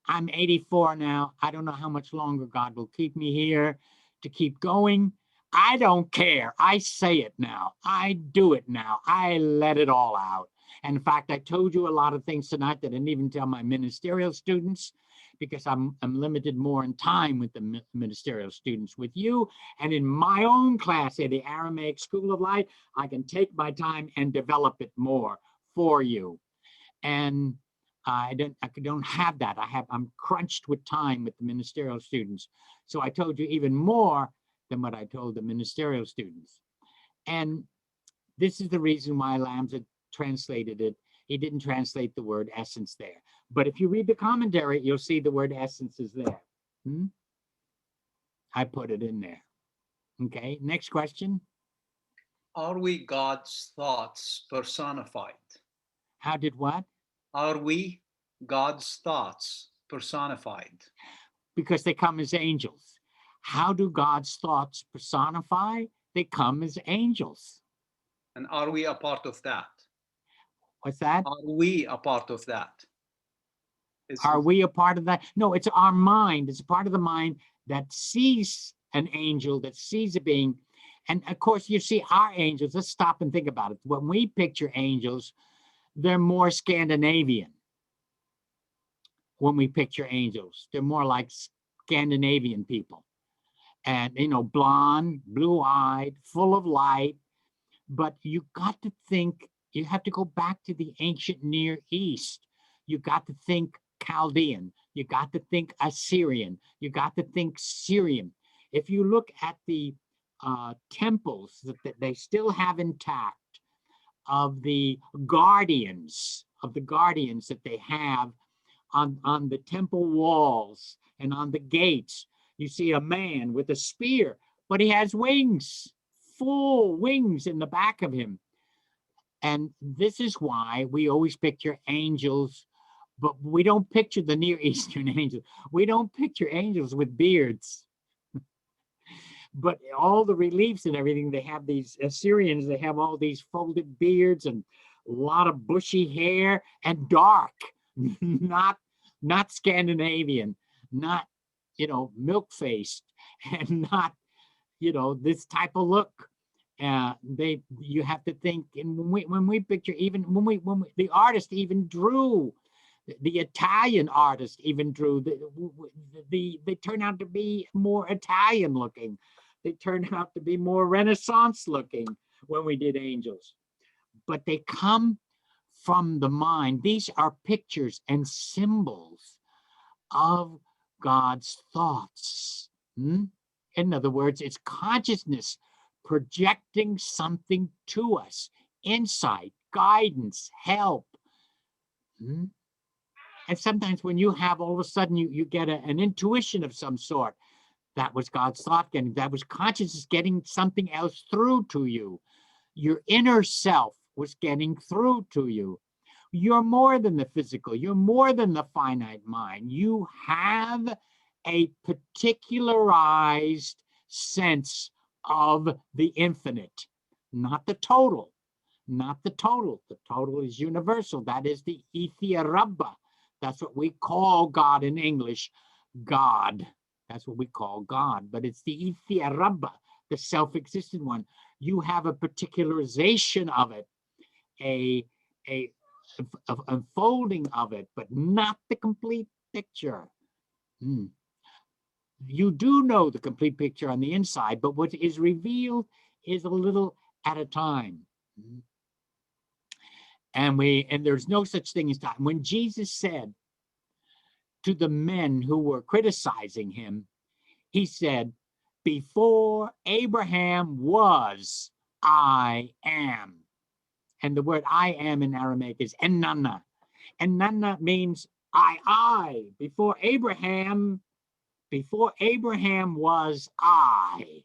[SPEAKER 1] I'm 84 now. I don't know how much longer God will keep me here to keep going. I don't care. I say it now. I do it now. I let it all out. And in fact, I told you a lot of things tonight that I didn't even tell my ministerial students, because I'm limited more in time with the ministerial students. With you and in my own class at the Aramaic School of Life, I can take my time and develop it more for you. And I don't have that. I'm crunched with time with the ministerial students. So I told you even more than what I told the ministerial students. And this is the reason why Lamsa translated it. He didn't translate the word essence there. But if you read the commentary, you'll see the word essence is there. I put it in there. Okay, next question.
[SPEAKER 3] Are we God's thoughts personified?
[SPEAKER 1] How did what?
[SPEAKER 3] Are we God's thoughts personified?
[SPEAKER 1] Because they come as angels. How do God's thoughts personify? They come as angels.
[SPEAKER 3] And are we a part of that?
[SPEAKER 1] What's that?
[SPEAKER 3] Are we a part of that?
[SPEAKER 1] Are we a part of that? No, it's our mind. It's a part of the mind that sees an angel, that sees a being. And of course, you see our angels. Let's stop and think about it. When we picture angels, they're more Scandinavian. When we picture angels, they're more like Scandinavian people. And, blonde, blue-eyed, full of light. But you got to think, you have to go back to the ancient Near East. You got to think Chaldean. You got to think Assyrian. You got to think Syrian. If you look at the temples that they still have intact of the guardians that they have on the temple walls and on the gates, you see a man with a spear but he has wings, full wings in the back of him. And this is why we always picture angels, but we don't picture the Near Eastern angels. We don't picture angels with beards. But all the reliefs and everything, they have these Assyrians, they have all these folded beards and a lot of bushy hair and dark, not Scandinavian, not, milk-faced, and not, this type of look. You have to think, and when we picture, even when we the artist even drew, the Italian artist even drew, they turn out to be more Italian looking. They turn out to be more Renaissance looking when we did angels. But they come from the mind. These are pictures and symbols of God's thoughts. In other words, it's consciousness projecting something to us, insight, guidance, help. And sometimes when you have, all of a sudden, you get an intuition of some sort. That was God's thought getting, that was consciousness getting something else through to you. Your inner self was getting through to you. You're more than the physical. You're more than the finite mind. You have a particularized sense of the infinite, not the total, not the total. The total is universal. That is the Ethia. That's what we call God in English, God. That's what we call God, but it's the Ethia, the self-existent one. You have a particularization of it, a unfolding of it, but not the complete picture. You do know the complete picture on the inside, but what is revealed is a little at a time. And there's no such thing as time. When Jesus said to the men who were criticizing him, he said, before Abraham was, I am. And the word I am in Aramaic is enana. Enana means I. Before Abraham was, I.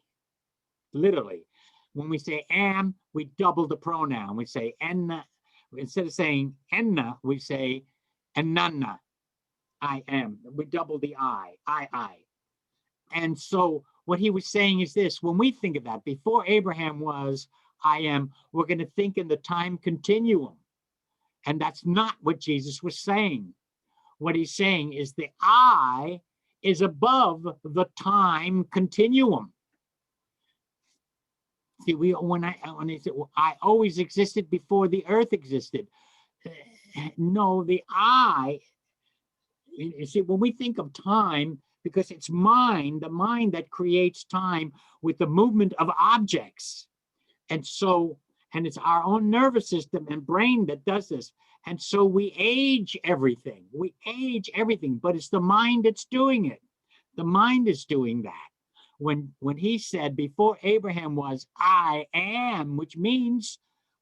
[SPEAKER 1] Literally. When we say am, we double the pronoun. We say enna. Instead of saying enna, we say enana. I am. We double the I. And so what he was saying is this: when we think of that, before Abraham was, I am, we're going to think in the time continuum. And that's not what Jesus was saying. What he's saying is the I is above the time continuum. See, when I say, well, I always existed before the earth existed. No, the I, you see, when we think of time, because it's mind, the mind that creates time with the movement of objects. And so, and it's our own nervous system and brain that does this. And so we age everything. We age everything, but it's the mind that's doing it. The mind is doing that. When he said, before Abraham was, I am, which means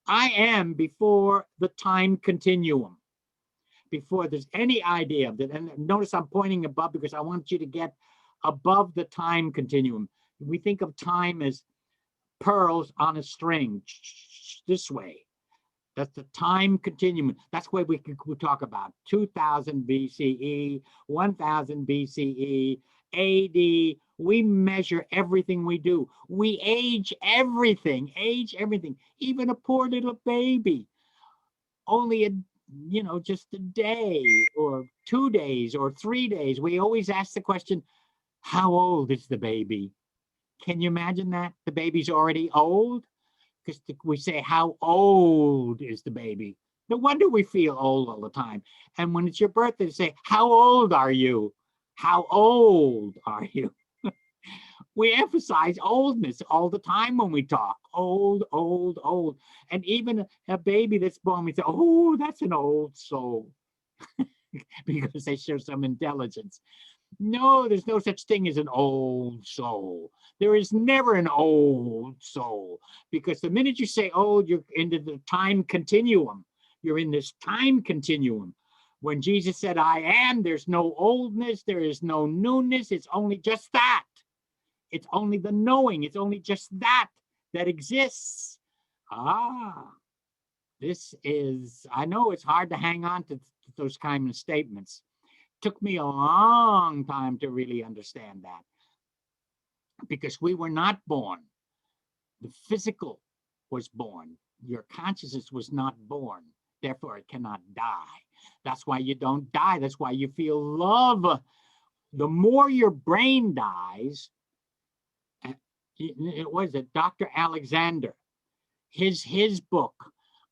[SPEAKER 1] I am before the time continuum, before there's any idea of it. And notice I'm pointing above because I want you to get above the time continuum. We think of time as pearls on a string, this way. That's the time continuum. That's why we talk about 2000 BCE, 1000 BCE, AD. We measure everything we do. We age everything, even a poor little baby. Only just a day or 2 days or 3 days. We always ask the question, how old is the baby? Can you imagine that? The baby's already old? Because we say, how old is the baby? No wonder we feel old all the time. And when it's your birthday, say, how old are you? How old are you? We emphasize oldness all the time when we talk. Old, old, old. And even a baby that's born, we say, oh, that's an old soul. Because they show some intelligence. No, there's no such thing as an old soul. There is never an old soul, because the minute you say old, you're into the time continuum. You're in this time continuum. When Jesus said, I am, there's no oldness, there is no newness, it's only just that. It's only the knowing. It's only just that exists. This is, I know it's hard to hang on to those kind of statements. Took me a long time to really understand that, because we were not born. The physical was born. Your consciousness was not born. Therefore, it cannot die. That's why you don't die. That's why you feel love. The more your brain dies, it was it Dr. Alexander, his book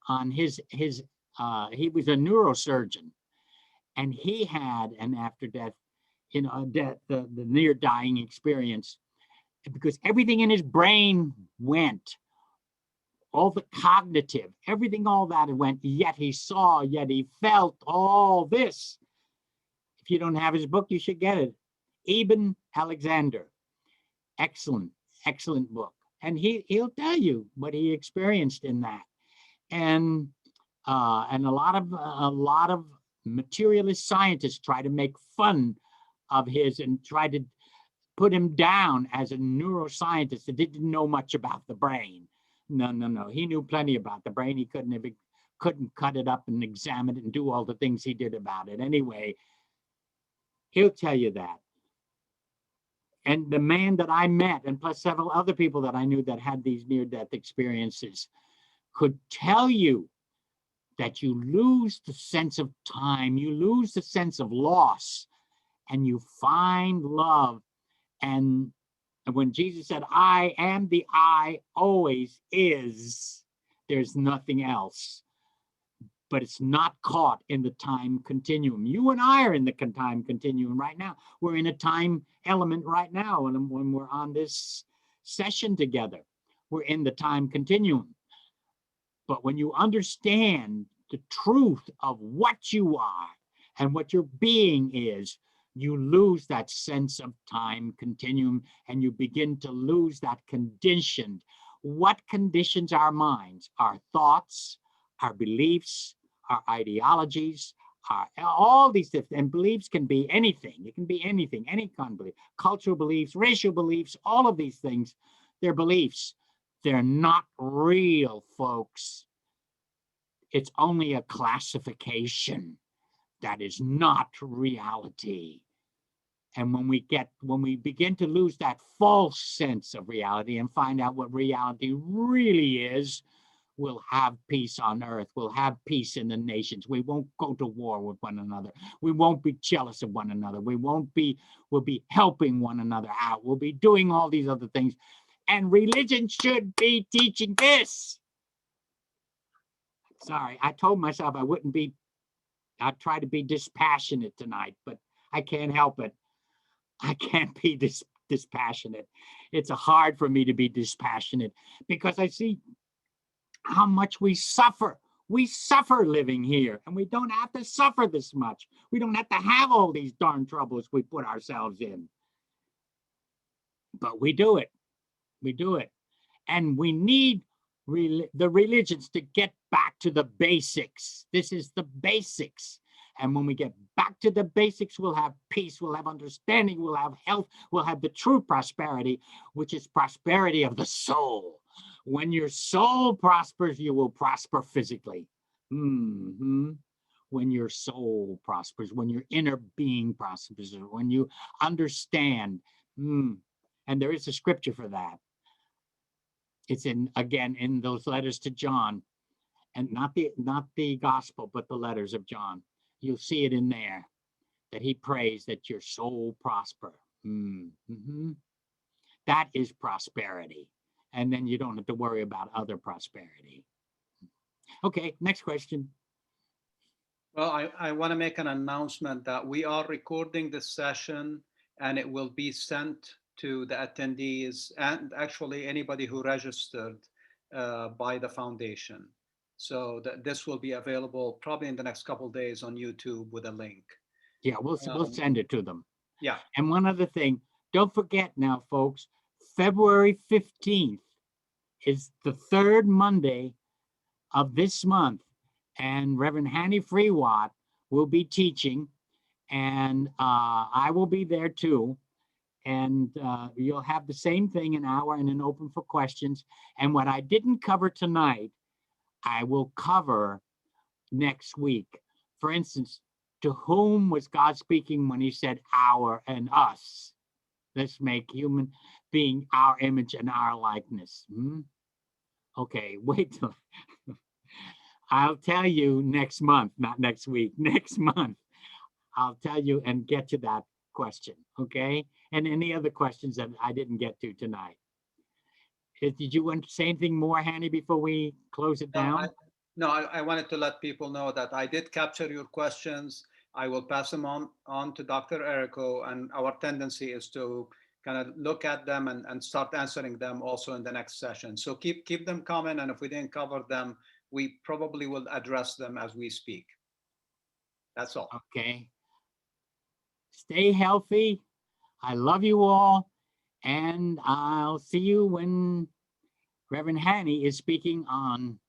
[SPEAKER 1] on he was a neurosurgeon, and he had an after death, death, the near dying experience, because everything in his brain went, all the cognitive, everything, all that went, yet he saw, yet he felt all this. If you don't have his book, you should get it. Eben Alexander. Excellent book. And he'll tell you what he experienced in that. And a lot of materialist scientists try to make fun of his and try to put him down as a neuroscientist that didn't know much about the brain. No. He knew plenty about the brain. He couldn't cut it up and examine it and do all the things he did about it. Anyway, he'll tell you that. And the man that I met, and plus several other people that I knew that had these near-death experiences, could tell you that you lose the sense of time, you lose the sense of loss, and you find love. And when Jesus said, I am the I always is, there's nothing else. But it's not caught in the time continuum. You and I are in the time continuum right now. We're in a time element right now. And when we're on this session together, we're in the time continuum. But when you understand the truth of what you are and what your being is, you lose that sense of time continuum, and you begin to lose that conditioned. What conditions our minds? Our thoughts, our beliefs, our ideologies, all these different, and beliefs can be anything. It can be anything, any kind of belief. Cultural beliefs, racial beliefs, all of these things, they're beliefs. They're not real, folks. It's only a classification. That is not reality. And when we begin to lose that false sense of reality and find out what reality really is, we'll have peace on earth. We'll have peace in the nations. We won't go to war with one another. We won't be jealous of one another. We'll be helping one another out. We'll be doing all these other things. And religion should be teaching this. Sorry, I told myself I'd try to be dispassionate tonight, but I can't help it. I can't be dispassionate. It's hard for me to be dispassionate because I see how much we suffer. We suffer living here, and we don't have to suffer this much. We don't have to have all these darn troubles we put ourselves in. But we do it. We do it. And we need the religions to get back to the basics. This is the basics. And when we get back to the basics, we'll have peace, we'll have understanding, we'll have health, we'll have the true prosperity, which is prosperity of the soul. When your soul prospers, you will prosper physically. When your soul prospers, when your inner being prospers, when you understand. And there is a scripture for that. It's in those letters to John, and not the gospel, but the letters of John. You'll see it in there that he prays that your soul prosper. That is prosperity. And then you don't have to worry about other prosperity. Okay, next question.
[SPEAKER 3] Well, I want to make an announcement that we are recording this session, and it will be sent to the attendees and actually anybody who registered by the foundation. So this will be available probably in the next couple of days on YouTube with a link.
[SPEAKER 1] Yeah, we'll send it to them.
[SPEAKER 3] Yeah.
[SPEAKER 1] And one other thing, don't forget now, folks, February 15th is the third Monday of this month, and Reverend Hanny Freewatt will be teaching, and I will be there too. And you'll have the same thing, an hour and then open for questions. And what I didn't cover tonight, I will cover next week. For instance, to whom was God speaking when he said our and us? Let's make human being our image and our likeness. Okay, wait till I'll tell you next month, not next week, next month. I'll tell you and get to that question. Okay. And any other questions that I didn't get to tonight. Did you want to say anything more, Hanny, before we close it
[SPEAKER 3] No,
[SPEAKER 1] down?
[SPEAKER 3] I wanted to let people know that I did capture your questions. I will pass them on to Dr. Errico, and our tendency is to kind of look at them and start answering them also in the next session. So keep them coming, and if we didn't cover them, we probably will address them as we speak. That's all.
[SPEAKER 1] Okay. Stay healthy. I love you all. And I'll see you when Reverend Hanny is speaking on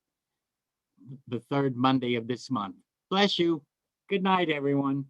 [SPEAKER 1] the third Monday of this month. Bless you. Good night, everyone.